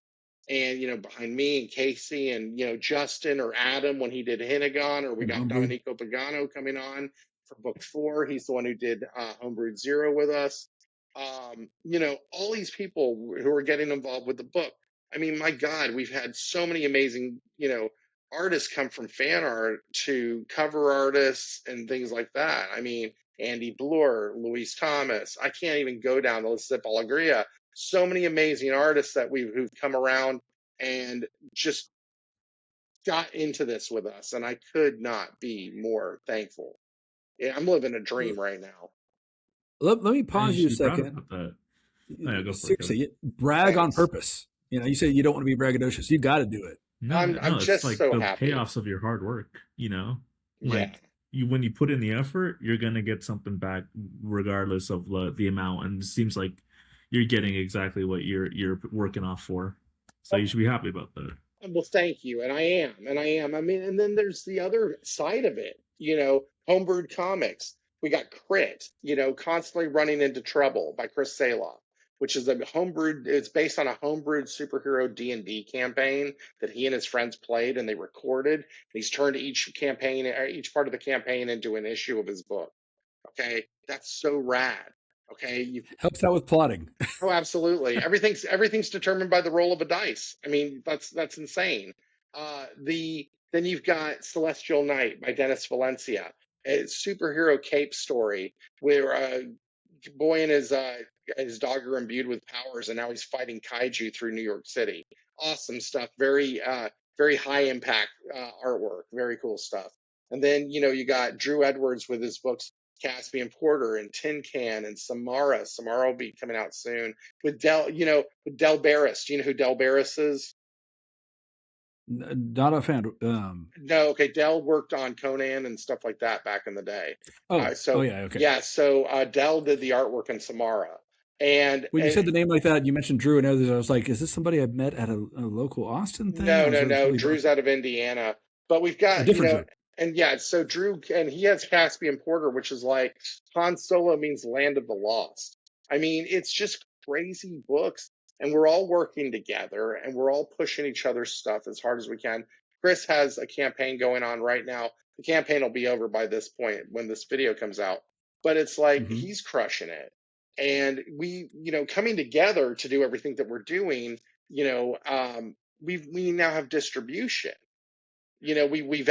and behind me and Casey and Justin or Adam when he did Hinagon, or we got Dominico Pagano coming on for book 4. He's the one who did Homebrewed Zero with us. All these people who are getting involved with the book. I mean, my God, we've had so many amazing artists come from fan art to cover artists and things like that. I mean, Andy Bloor, Luis Thomas. I can't even go down the list of Alegria. So many amazing artists that who've come around and just got into this with us, and I could not be more thankful. Yeah, I'm living a dream right now. Let me pause you a should be proud second. about that. Yeah, go for it, Seriously, brag on Thanks. purpose. You say you don't want to be braggadocious. You got to do it. I'm it's just like so the happy. payoffs of your hard work. Yeah. When you put in the effort, you're gonna get something back, regardless of the amount. And it seems like you're getting exactly what you're working off for. So you should be happy about that. Well, thank you, and I am. I mean, and then there's the other side of it. Homebrewed Comics. We got Crit. Constantly Running into Trouble by Chris Saloff. which is a homebrewed. It's based on a homebrewed superhero D&D campaign that he and his friends played and they recorded. He's turned each part of the campaign into an issue of his book. Okay, that's so rad. Okay, Helps out with plotting. oh, absolutely. Everything's determined by the roll of a dice. I mean, that's insane. Then you've got Celestial Knight by Dennis Valencia, a superhero cape story where a boy and his dog are imbued with powers, and now he's fighting kaiju through New York City. Awesome stuff. Very high impact artwork. Very cool stuff. And then you got Drew Edwards with his books Caspian Porter and Tin Can and Samara. Samara will be coming out soon with with Del Barris. Do you know who Del Barris is? Not a fan. No, okay. Del worked on Conan and stuff like that back in the day. Yeah, okay. Yeah, so Del did the artwork in Samara. And when you said the name like that, you mentioned Drew and others. I was like, is this somebody I've met at a local Austin thing? No. Drew's out of Indiana, but we've got Drew. And yeah, so Drew, and he has Caspian Porter, which is like Han Solo means Land of the Lost. I mean, it's just crazy books, and we're all working together, and we're all pushing each other's stuff as hard as we can. Chris has a campaign going on right now. The campaign will be over by this point when this video comes out, but it's like he's crushing it. And we, coming together to do everything that we're doing, we now have distribution. We've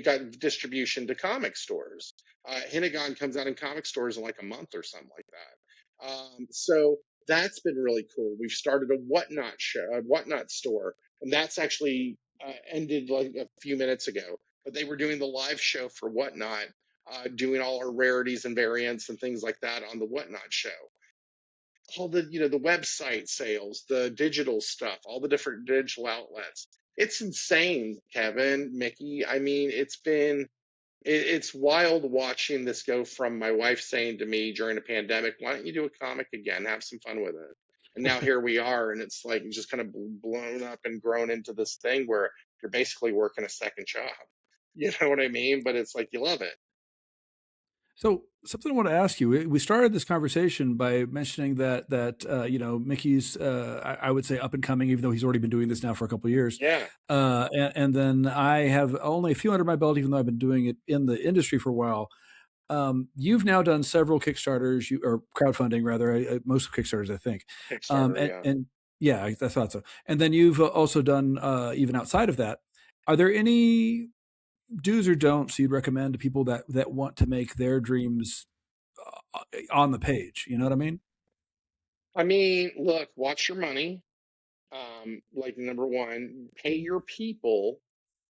got distribution to comic stores. Hinagon comes out in comic stores in like a month or something like that. So that's been really cool. We've started a Whatnot store, and that's actually ended like a few minutes ago. But they were doing the live show for Whatnot, doing all our rarities and variants and things like that on the Whatnot show. All the the website sales, the digital stuff, all the different digital outlets. It's insane, Kevin, Mickey. I mean, it's wild watching this go from my wife saying to me during a pandemic, why don't you do a comic again? Have some fun with it. And now here we are, and it's like just kind of blown up and grown into this thing where you're basically working a second job. You know what I mean? But it's like you love it. So something I want to ask you. We started this conversation by mentioning that Mickey's I would say up and coming, even though he's already been doing this now for a couple of years. Yeah. And then I have only a few under my belt, even though I've been doing it in the industry for a while. You've now done several Kickstarters, or crowdfunding rather, most of Kickstarters, I think. Kickstarter, yeah, I thought so. And then you've also done even outside of that. Are there any do's or don'ts you'd recommend to people that want to make their dreams on the page? You know what I mean? I mean, look, watch your money. Like number one, pay your people.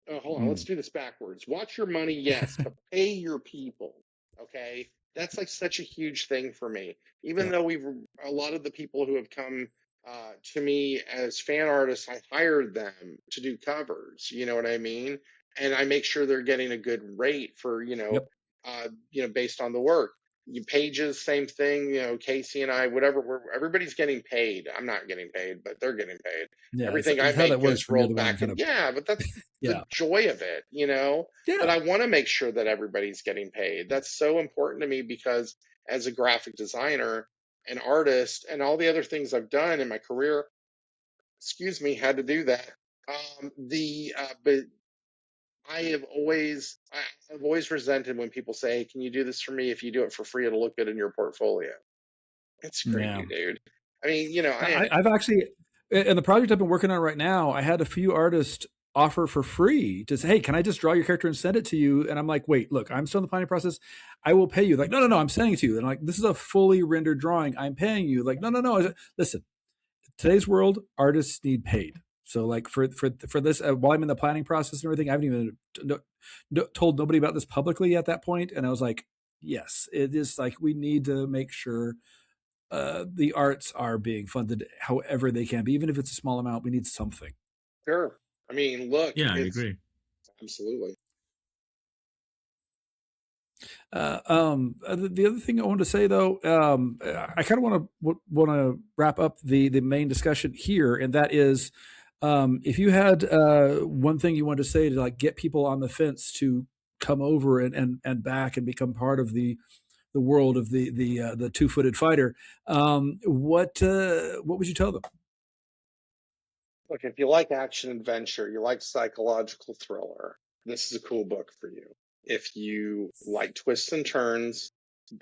Hold on, let's do this backwards. Watch your money, yes, but pay your people. Okay, that's like such a huge thing for me. Even though a lot of the people who have come to me as fan artists, I hired them to do covers. You know what I mean? And I make sure they're getting a good rate for based on the work. Pages, same thing. Casey and I, whatever. Everybody's getting paid. I'm not getting paid, but they're getting paid. Yeah, everything I make gets rolled back. But that's the joy of it, Yeah. But I want to make sure that everybody's getting paid. That's so important to me because as a graphic designer, an artist, and all the other things I've done in my career, had to do that. But I have always resented when people say, hey, can you do this for me? If you do it for free, it'll look good in your portfolio. It's crazy, dude. I mean, I've actually, in the project I've been working on right now, I had a few artists offer for free to say, hey, can I just draw your character and send it to you? And I'm like, wait, look, I'm still in the planning process. I will pay you. Like, no, I'm sending it to you. And I'm like, this is a fully rendered drawing. I'm paying you. Like, no. Listen, today's world, artists need paid. So like for this, while I'm in the planning process and everything, I haven't even told nobody about this publicly at that point. And I was like, yes, it is like, we need to make sure the arts are being funded however they can be. Even if it's a small amount, we need something. Sure. I mean, look. Yeah, I agree. Absolutely. The other thing I wanted to say, though, I kind of want to wrap up the main discussion here, and that is, if you had one thing you wanted to say to like get people on the fence to come over and back and become part of the the world of the two-footed fighter. What would you tell them? Look, if you like action adventure, you like psychological thriller, this is a cool book for you. If you like twists and turns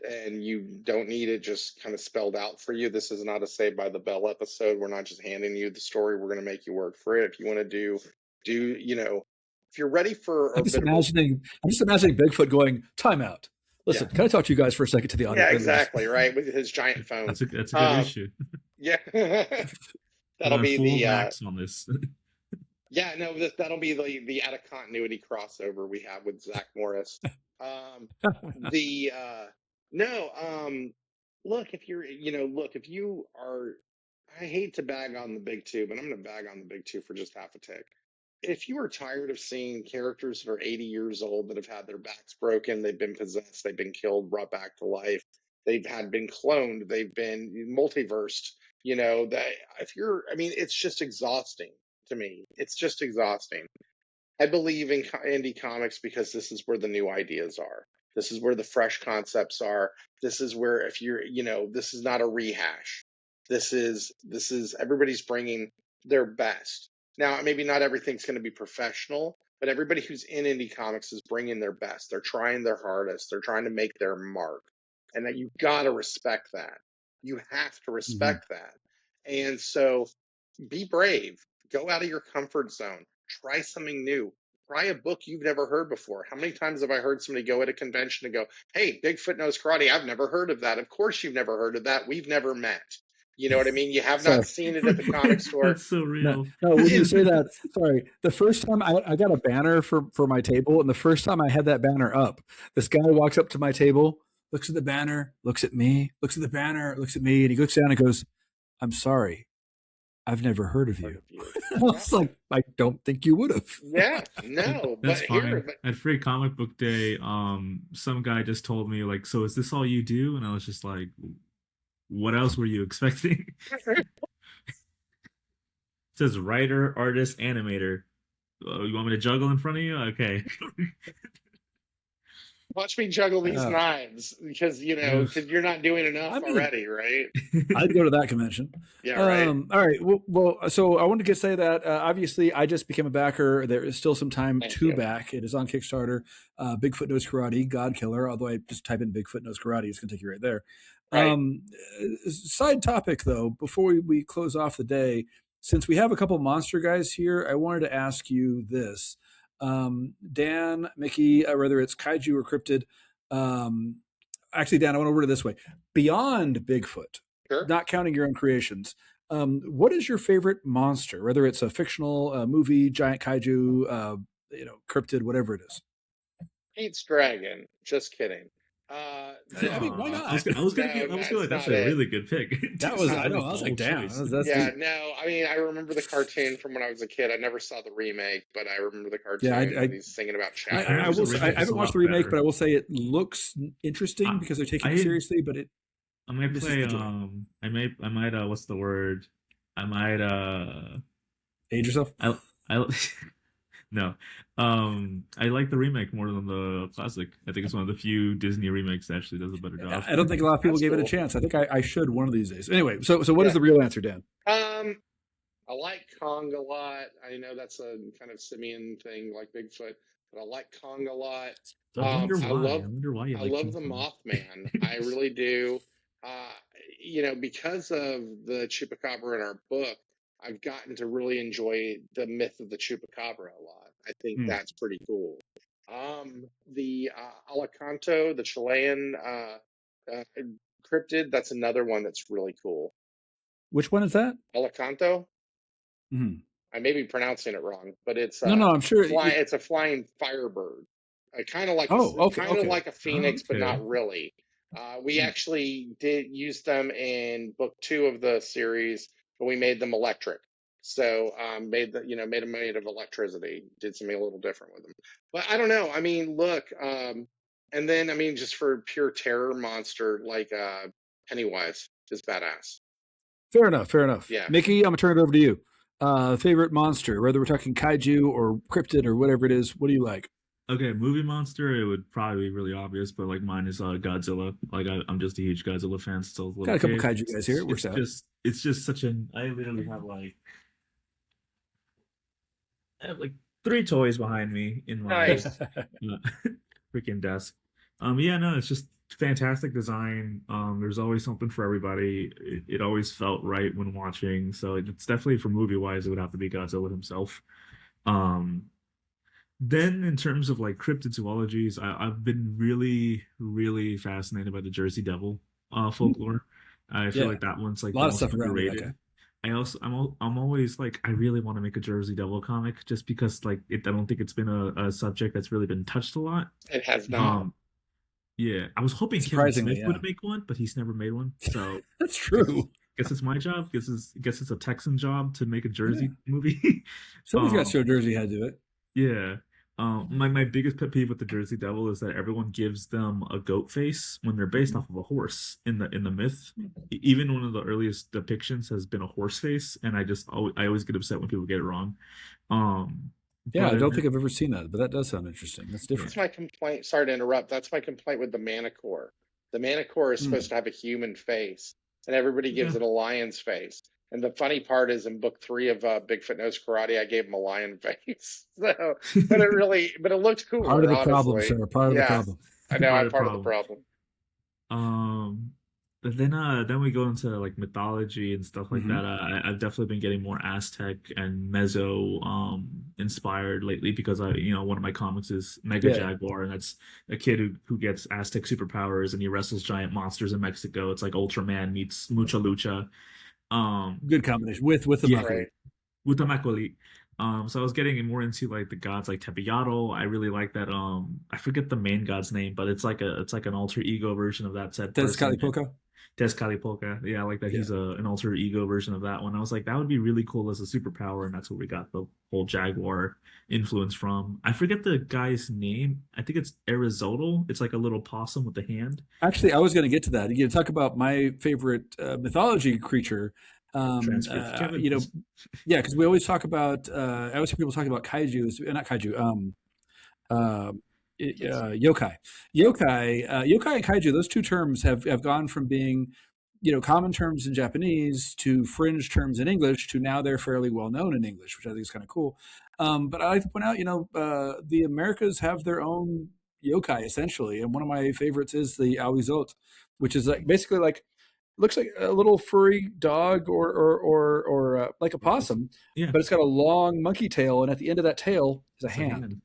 and you don't need it just kind of spelled out for you, this is not a Saved by the Bell episode. We're not just handing you the story. We're going to make you work for it. If you want to do, if you're ready for I'm just imagining Bigfoot going, time out. Listen, can I talk to you guys for a second to the audience? Yeah, exactly, right? With his giant phone. That's a good issue. Yeah. That'll be the max on this. Yeah, no, that'll be the out of continuity crossover we have with Zach Morris. Look, if you are, I hate to bag on the big two, but I'm going to bag on the big two for just half a tick. If you are tired of seeing characters that are 80 years old that have had their backs broken, they've been possessed, they've been killed, brought back to life, they've been cloned, they've been multiversed, it's just exhausting to me. It's just exhausting. I believe in indie comics because this is where the new ideas are. This is where the fresh concepts are. This is where this is not a rehash. This is everybody's bringing their best. Now, maybe not everything's going to be professional, but everybody who's in indie comics is bringing their best. They're trying their hardest. They're trying to make their mark. And that you've got to respect that. You have to respect that. And so be brave. Go out of your comfort zone. Try something new. Try a book you've never heard before. How many times have I heard somebody go at a convention and go, hey, Bigfoot Knows Karate. I've never heard of that. Of course you've never heard of that. We've never met. You know what I mean? You have not seen it at the comic store. That's so real. No, when you say that, sorry. The first time I got a banner for my table, and the first time I had that banner up, this guy walks up to my table, looks at the banner, looks at me, looks at the banner, looks at me, and he looks down and goes, I'm sorry. I've never heard of you. I was like, I don't think you would have. Yeah, no. That's fine. At Free Comic Book Day, some guy just told me, like, so is this all you do? And I was just like, what else were you expecting? It says writer, artist, animator. You want me to juggle in front of you? Okay. Watch me juggle these knives because you're not doing enough already, right? I'd go to that convention. Yeah, right. All right. Well, so I wanted to say that obviously I just became a backer. There is still some time to back. It is on Kickstarter. Bigfoot Knows Karate, God Killer. Although I just type in Bigfoot Knows Karate, it's going to take you right there. Right. Side topic though, before we close off the day, since we have a couple monster guys here, I wanted to ask you this. Dan, Mickey, whether it's Kaiju or Cryptid, actually, Dan, I want to word it this way. Beyond Bigfoot, not counting your own creations, what is your favorite monster, whether it's a fictional movie, giant Kaiju, Cryptid, whatever it is? Pete's Dragon. Just kidding. I mean, why not? I was gonna that's a really good pick. I was like, damn. I remember the cartoon from when I was a kid. I never saw the remake, but I remember the cartoon. Yeah, he's singing about Chad. I haven't watched the remake, but I will say it looks interesting because they're taking it seriously. But I might play. I might. What's the word? I might. Age yourself. No, I like the remake more than the classic. I think it's one of the few Disney remakes that actually does a better job. I don't think a lot of people gave it a chance. I think I should one of these days. Anyway, so what is the real answer, Dan? I like Kong a lot. I know that's a kind of simian thing like Bigfoot, but I like Kong a lot. I love the Mothman. I really do. Because of the Chupacabra in our book, I've gotten to really enjoy the myth of the Chupacabra a lot. I think that's pretty cool. The Alacanto, the Chilean cryptid, that's another one that's really cool. Which one is that? Alacanto? Mm-hmm. I may be pronouncing it wrong, but it's no, I'm sure it's a flying firebird. Kind of like like a phoenix, but not really. We actually did use them in book 2 of the series. But we made them electric. So made them made of electricity, did something a little different with them. But I don't know. I mean, look, and then just for pure terror monster like Pennywise is badass. Fair enough. Yeah. Mickey, I'm gonna turn it over to you. Favorite monster, whether we're talking Kaiju or Cryptid or whatever it is, what do you like? Okay, movie monster, it would probably be really obvious, but like mine is Godzilla. Like I'm just a huge Godzilla fan since I was a Got little a couple kid. kaiju guys here. It works out. It's just such an. I literally have like three toys behind me in my Nice. freaking desk. Yeah, no, it's just fantastic design. There's always something for everybody. It always felt right when watching. So it's definitely for movie wise, it would have to be Godzilla himself. Um, then in terms of like cryptid zoologies, I've been really, really fascinated by the Jersey Devil folklore. I feel Yeah. like that one's like A lot of the most stuff around with that underrated. guy. I'm always like I really want to make a Jersey Devil comic just because like I don't think it's been a subject that's really been touched a lot. It has not. Yeah, I was hoping Kevin Surprisingly, Smith would make one, but he's never made one. So That's true. guess it's my job. Guess it's a Texan job to make a Jersey movie. Somebody's got to Um, show Jersey how to do it. yeah. My biggest pet peeve with the Jersey Devil is that everyone gives them a goat face when they're based off of a horse in the myth. Even one of the earliest depictions has been a horse face, and I always get upset when people get it wrong. Yeah, I but don't think I've ever seen that, but that does sound interesting. That's different. That's my complaint. Sorry to interrupt. That's my complaint with the Manicore. The Manicore is supposed to have a human face, and everybody gives it a lion's face. And the funny part is in book 3 of Bigfoot Knows Karate, I gave him a lion face. So, but it looked cool. Part of the problem, honestly. sir. Part of the Yeah. problem. I know Part I'm of the part of the problem. But then we go into like mythology and stuff like Mhm. that. I've definitely been getting more Aztec and Meso inspired lately because one of my comics is Mega Yeah. Jaguar, and that's a kid who gets Aztec superpowers and he wrestles giant monsters in Mexico. It's like Ultraman meets Mucha Lucha. Good combination with the Yeah. Mako. Right. With the Macaulay. So I was getting more into like the gods like Tepeyato. I really like that. I forget the main god's name, but it's like an alter ego version of that said person. Tezcatlipoca. Tezcatlipoca. Yeah, I like that he's an alter ego version of that one. I was like, that would be really cool as a superpower, and that's where we got the whole Jaguar influence from. I forget the guy's name. I think it's Arizodal. It's like a little possum with a hand. Actually, I was going to get to that. You talk about my favorite mythology creature. Transfer to Kevin. Yeah, because we always talk about. I always hear people talking about kaiju, not kaiju. Yokai, yokai and kaiju. Those two terms have gone from being, common terms in Japanese to fringe terms in English to now they're fairly well known in English, which I think is kind of cool. But I like to point out, the Americas have their own yokai essentially, and one of my favorites is the Awizot, which is like basically like looks like a little furry dog or like a possum, Yeah. but it's got a long monkey tail, and at the end of that tail is a It's a hand. hand.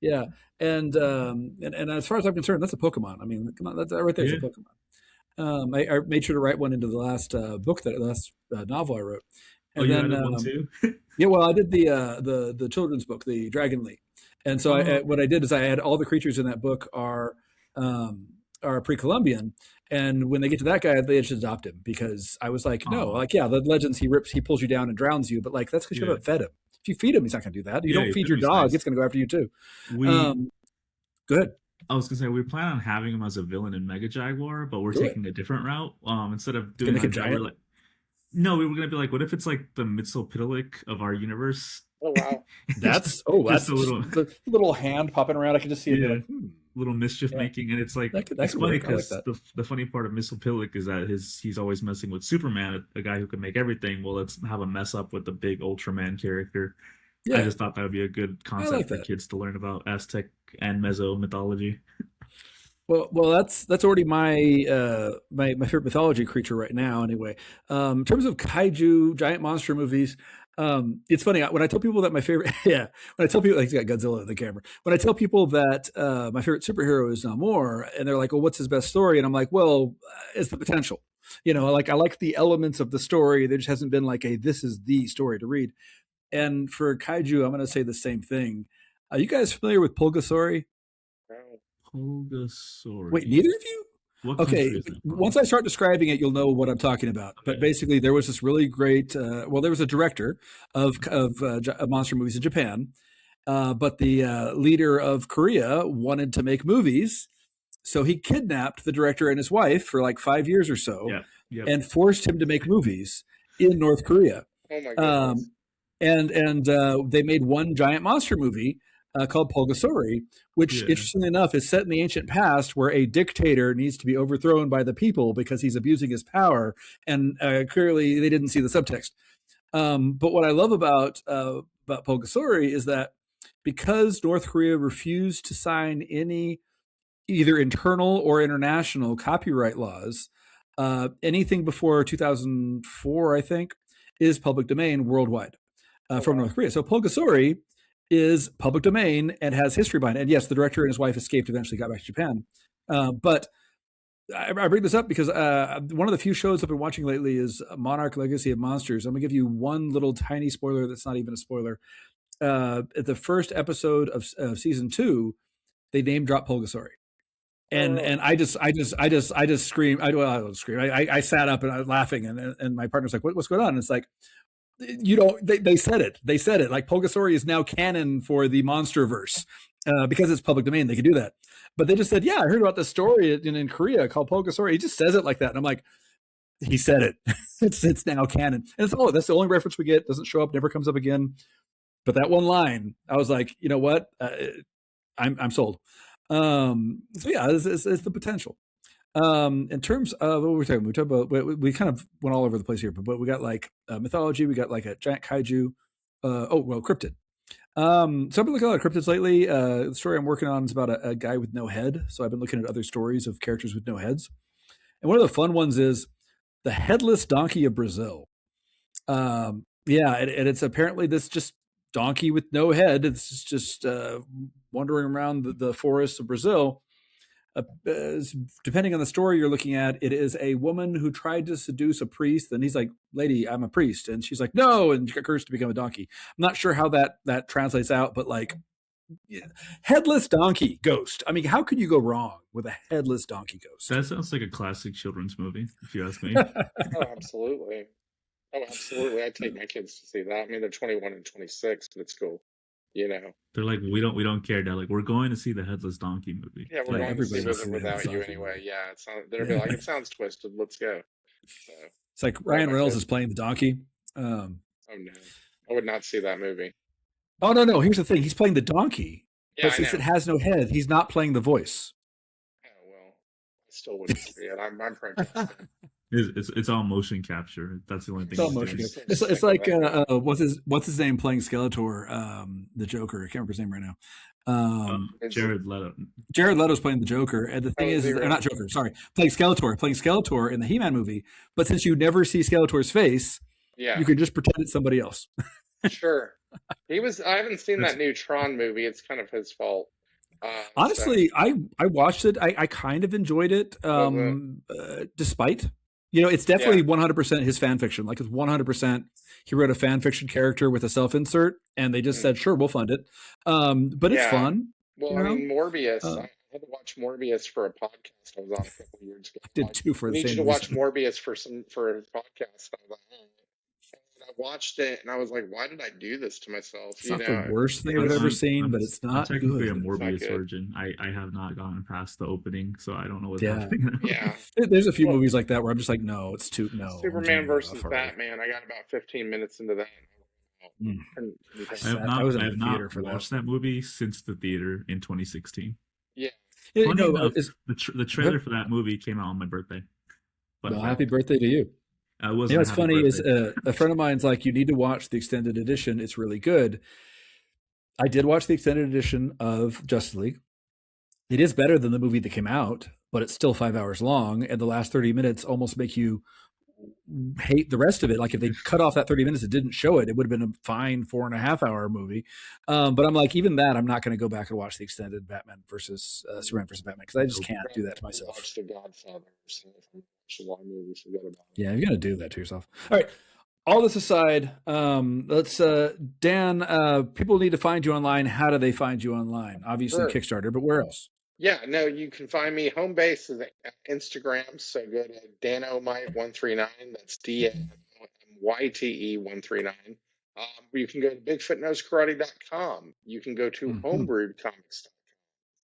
Yeah, and as far as I'm concerned, that's a Pokemon. I mean, come on, that's right there. It's a Pokemon. I made sure to write one into the last last novel I wrote. And you then, added one too? yeah, well, I did the children's book, the Dragon League, and so what I did is I had all the creatures in that book are pre-Columbian, and when they get to that guy, they just adopt him because I was like, no, like the legends he pulls you down and drowns you, but like that's because you haven't fed him. If you feed him, he's not going to do that. You don't feed your dog; nice. it's going to go after you too. Go ahead. I was gonna say we plan on having him as a villain in Mega Jaguar, but we're taking a different route. Instead of doing make a like that, giant? we're like, no, we were gonna be like, what if it's like the Mitsopitalik of our universe? Oh wow. That's Just a little the little hand popping around. I can just see it. Yeah. Like, little mischief making, and it's like That could it's funny work. I like because the funny part of Mitsopitalik is that he's always messing with Superman, a guy who can make everything. Well, let's have a mess up with the big Ultraman character. Yeah. I just thought that would be a good concept like for that. kids to learn about Aztec and Meso mythology. Well, that's already my my favorite mythology creature right now. Anyway, in terms of kaiju giant monster movies, it's funny when I tell people that my favorite, when I tell people like he's got Godzilla in the camera. When I tell people that my favorite superhero is Namor, and they're like, "Well, what's his best story?" And I'm like, "Well, it's the potential." Like I like the elements of the story. There just hasn't been like this is the story to read. And for kaiju, I'm going to say the same thing. Are you guys familiar with Pulgasori? Pulgasori. Wait, neither of you? What Okay, country is that from? once I start describing it, you'll know what I'm talking about. But basically, there was this really great. There was a director of monster movies in Japan, but the leader of Korea wanted to make movies, so he kidnapped the director and his wife for like 5 years or so, and forced him to make movies in North Korea. Oh my goodness. And they made one giant monster movie called Pulgasori, which, interestingly enough, is set in the ancient past where a dictator needs to be overthrown by the people because he's abusing his power. And clearly they didn't see the subtext. But what I love about Pulgasori is that because North Korea refused to sign any either internal or international copyright laws, anything before 2004, I think, is public domain worldwide from North Korea. So Pulgasori is public domain and has history behind it. And yes, the director and his wife escaped, eventually got back to Japan. But I bring this up because one of the few shows I've been watching lately is Monarch Legacy of Monsters. I'm going to give you one little tiny spoiler that's not even a spoiler. At the first episode of season 2, they name drop Pulgasori. And I just scream. I don't scream. I sat up and I was laughing, and my partner's like, "What's going on?" And it's like, they said it. They said it. Like Pulgasori is now canon for the MonsterVerse because it's public domain. They can do that. But they just said, "Yeah, I heard about this story in Korea called Pulgasori." He just says it like that, and I'm like, "He said it. it's now canon." And that's the only reference we get. Doesn't show up. Never comes up again. But that one line, I was like, you know what? I'm sold. So yeah, it's the potential. In terms of what we're talking about, we kind of went all over the place here, but we got like mythology, we got like a giant kaiju, cryptid. So I've been looking at a lot of cryptids lately. The story I'm working on is about a guy with no head. So I've been looking at other stories of characters with no heads. And one of the fun ones is the headless donkey of Brazil. And it's apparently this just donkey with no head. It's just wandering around the forests of Brazil. Depending on the story you're looking at, it is a woman who tried to seduce a priest, and he's like, "Lady, I'm a priest," and she's like, "No," and she got cursed to become a donkey. I'm not sure how that translates out, but like, headless donkey ghost. I mean, how could you go wrong with a headless donkey ghost? That sounds like a classic children's movie, if you ask me. Oh, absolutely. I'd take my kids to see that. I mean, they're 21 and 26, but it's cool. They're like, we don't care, Dad. Like, we're going to see the headless donkey movie. Yeah, we're going to see With or Without You anyway. Yeah, they'll be like, it sounds twisted. Let's go. So, it's like Ryan Reynolds is playing the donkey. Oh no, I would not see that movie. Oh no! Here's the thing: he's playing the donkey, yeah, but since it has no head, he's not playing the voice. Oh well, I still wouldn't see it. I'm practicing. It's all motion capture. That's the only thing. It's all motion capture. It's like what's his name playing Skeletor, the Joker. I can't remember his name right now. Jared Leto. Jared Leto's playing the Joker, and the thing is, not Joker. Sorry, playing Skeletor in the He-Man movie. But since you never see Skeletor's face, you can just pretend it's somebody else. Sure. I haven't seen that new Tron movie. It's kind of his fault. Honestly, I watched it. I kind of enjoyed it, despite. It's definitely 100% his fan fiction. Like, it's 100%. He wrote a fan fiction character with a self insert, and they just said, "Sure, we'll fund it." But it's fun. Well, I mean, Morbius. I had to watch Morbius for a podcast I was on a couple of years ago. I did too for the same reason. I need to watch Morbius for a podcast. I was like, I watched it and I was like, "Why did I do this to myself?" It's not the worst thing I've ever seen, but it's not technically good. a Morbius virgin. I have not gotten past the opening, so I don't know what's happening. Yeah, there's a few movies like that where I'm just like, no, it's too no. Superman versus Batman. I got about 15 minutes into that. I have not watched that movie since the theater in 2016. Yeah. The trailer for that movie came out on my birthday. Well, happy birthday to you. What's funny is a friend of mine's like, "You need to watch the extended edition. It's really good." I did watch the extended edition of Justice League. It is better than the movie that came out, but it's still 5 hours long, and the last 30 minutes almost make you hate the rest of it. Like, if they cut off that 30 minutes, it didn't show it, it would have been a fine 4.5-hour movie. But I'm like, even that, I'm not going to go back and watch the extended Batman versus Superman versus Batman, because I just can't do that to myself. Watch The Godfather. Yeah, you're going to do that to yourself. All right. All this aside, let's Dan, people need to find you online. How do they find you online? Obviously Kickstarter, but where else? Yeah, no, you can find me. Home base is Instagram, so go to Danomite139. That's DANYTE139. You can go to BigfootKnowsKarate.com. You can go to HomebrewedComics.com.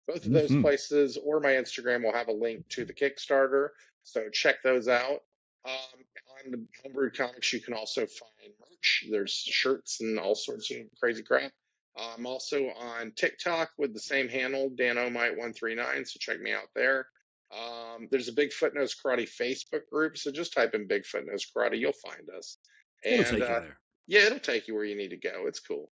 Both of those places or my Instagram will have a link to the Kickstarter, so check those out. On the Homebrewed Comics, you can also find merch. There's shirts and all sorts of crazy crap. I'm also on TikTok with the same handle, DanOmite139, so check me out there. There's a Bigfoot Knows Karate Facebook group, so just type in Bigfoot Knows Karate, you'll find us. It'll And take you there. yeah, it'll take you where you need to go. It's cool.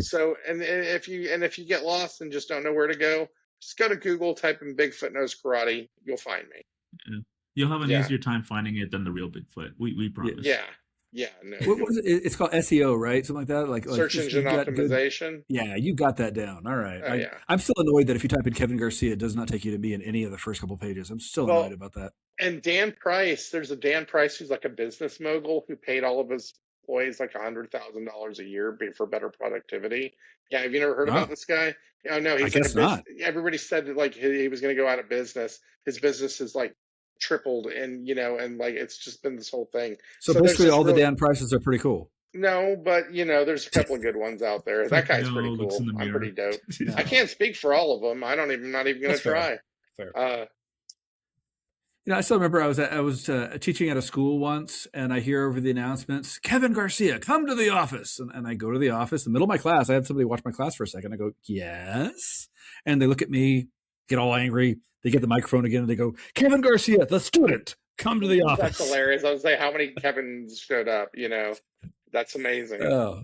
So, and if you get lost and just don't know where to go, just go to Google, type in Bigfoot Knows Karate, you'll find me. Yeah. You'll have an Yeah. easier time finding it than the real Bigfoot. We promise. Yeah. No. What was it? It's called SEO, right? Something like that. Like Search engine you've got good- optimization. Yeah, you got that down. All right. Oh, yeah. I'm still annoyed that if you type in Kevin Garcia, it does not take you to me in any of the first couple pages. I'm still Well, annoyed about that. And Dan Price, there's a Dan Price who's like a business mogul who paid all of his employees like $100,000 a year for better productivity. Yeah, have you never heard about this guy? Oh no, he's I like guess not. Everybody said that like he was going to go out of business. His business is like tripled, and and like it's just been this whole thing. So there's basically, this all the really- Dan Prices are pretty cool. No, but there's a couple of good ones out there. That guy's pretty looks cool. in the I'm mirror. pretty dope. No. I can't speak for all of them. I'm not even going to That's try. fair. I still remember I was teaching at a school once, and I hear over the announcements, Kevin Garcia, come to the office. And I go to the office, in the middle of my class. I had somebody watch my class for a second. I go, yes. And they look at me, get all angry. They get the microphone again, and they go, Kevin Garcia, the student, come to the office. That's hilarious. I was like, how many Kevins showed up? That's amazing. Oh.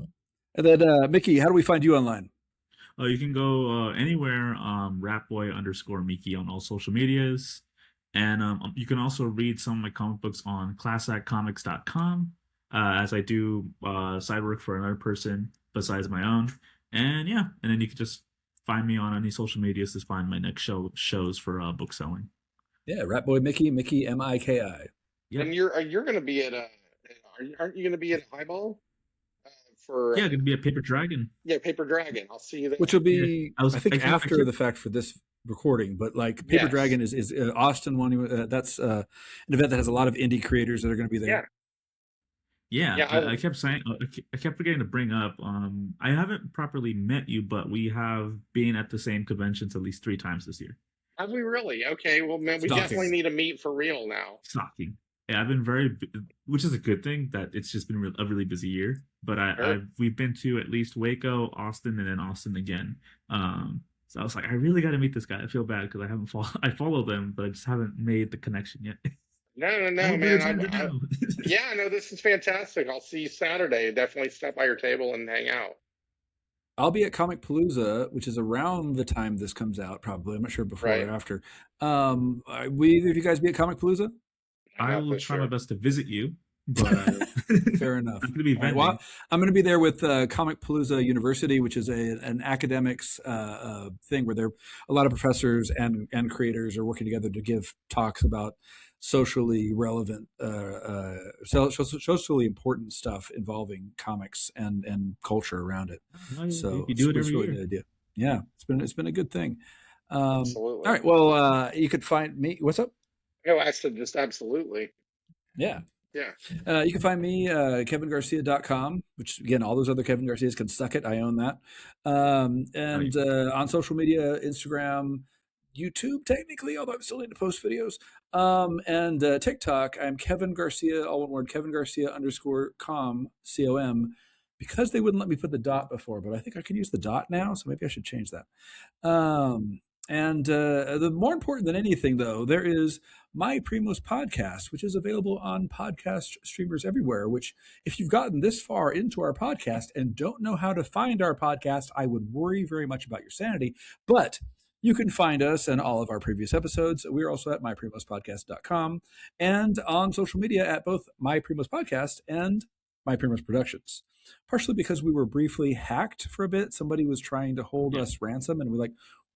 And then, Mickey, how do we find you online? You can go anywhere, Ratboy_Mickey on all social medias. And you can also read some of my comic books on classactcomics.com, as I do side work for another person besides my own. And then you can just find me on any social medias to find my next shows for book selling. Yeah, Ratboy Mickey Miki. Yep. And you're going to be at aren't you going to be at Highball? For going to be a Paper Dragon. Yeah, Paper Dragon. I'll see you there. Which will be, I think, after the fact for this recording, but like Paper Yes. Dragon is Austin one. That's an event that has a lot of indie creators that are going to be there. I kept saying, I kept forgetting to bring up. I haven't properly met you, but we have been at the same conventions at least 3 times this year. Have we really? Okay, well, man, we Stalking. definitely need to meet for real now. Shocking. Yeah, I've been which is a good thing that it's just been a really busy year. But we've been to at least Waco, Austin, and then Austin again. So I was like, I really got to meet this guy. I feel bad because I follow them, but I just haven't made the connection yet. No, man. No, this is fantastic. I'll see you Saturday. Definitely stop by your table and hang out. I'll be at Comic Palooza, which is around the time this comes out, probably. I'm not sure before Right. or after. Will either of you guys be at Comic Palooza? I Not will for try sure. my best to visit you, but Fair enough. I'm going to be All right, vending. well, I'm going to be there with Comic Palooza University, which is an academics thing where a lot of professors and creators are working together to give talks about socially relevant, socially important stuff involving comics and culture around it. So you do it it's every really year. good idea. Yeah, it's been a good thing. Absolutely. All right. Well, you could find me. What's up? No, I said just absolutely. Yeah. Yeah. You can find me, KevinGarcia.com, which again, all those other Kevin Garcias can suck it. I own that. And on social media, Instagram, YouTube, technically, although I'm still need to post videos. And TikTok, I'm Kevin Garcia, all one word, Kevin Garcia _com, COM, because they wouldn't let me put the dot before, but I think I can use the dot now, so maybe I should change that. And the more important than anything, though, there is My Primos Podcast, which is available on podcast streamers everywhere, which if you've gotten this far into our podcast and don't know how to find our podcast, I would worry very much about your sanity. But you can find us and all of our previous episodes. We're also at myprimospodcast.com and on social media at both My Primos Podcast and My Primos Productions. Partially because we were briefly hacked for a bit. Somebody was trying to hold us ransom, and we're like,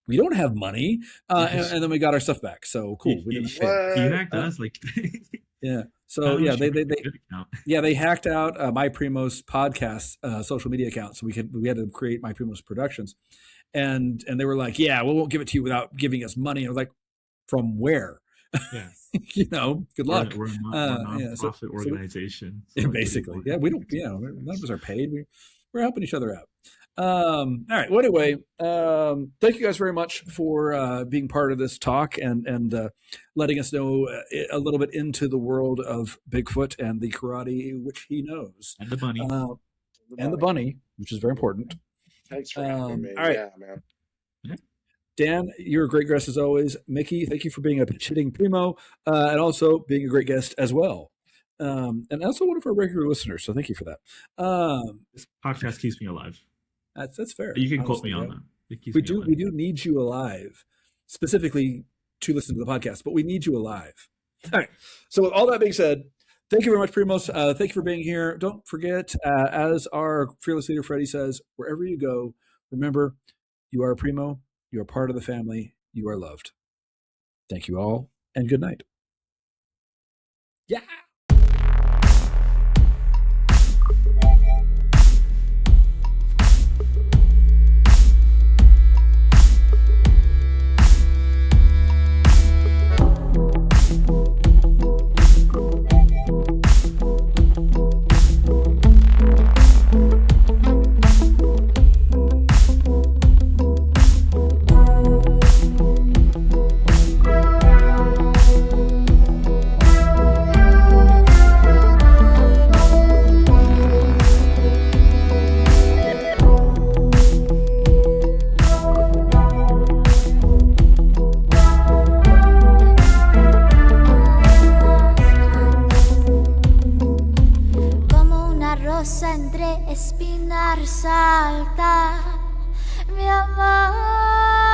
we don't have money. And then we got our stuff back. So cool. We didn't pay. You hacked us like Yeah. So yeah, they hacked out My Primos Podcast social media account. So we had to create My Primos Productions, and they were like, yeah, we won't give it to you without giving us money. And I was like, from where? Yeah. Good luck. We're a non-profit organization. So basically, yeah, we don't. None of us are paid. We're helping each other out. All right. Well, anyway, thank you guys very much for being part of this talk and letting us know a little bit into the world of Bigfoot and the karate which he knows, And the bunny. and the bunny, which is very important. Thanks for having me. All right. Yeah, man. Dan, you're a great guest as always. Mickey, thank you for being a pitch-hitting primo and also being a great guest as well. And also one of our regular listeners, so thank you for that. This podcast keeps me alive. That's fair. You can quote honestly, me on yeah. that. It keeps We me do alive. need you alive, specifically to listen to the podcast, but we need you alive. All right. So with all that being said, thank you very much, Primos. Thank you for being here. Don't forget, as our fearless leader Freddie says, wherever you go, remember, you are a primo. You are part of the family. You are loved. Thank you all, and good night. Yeah. Entre espinar salta mi amor.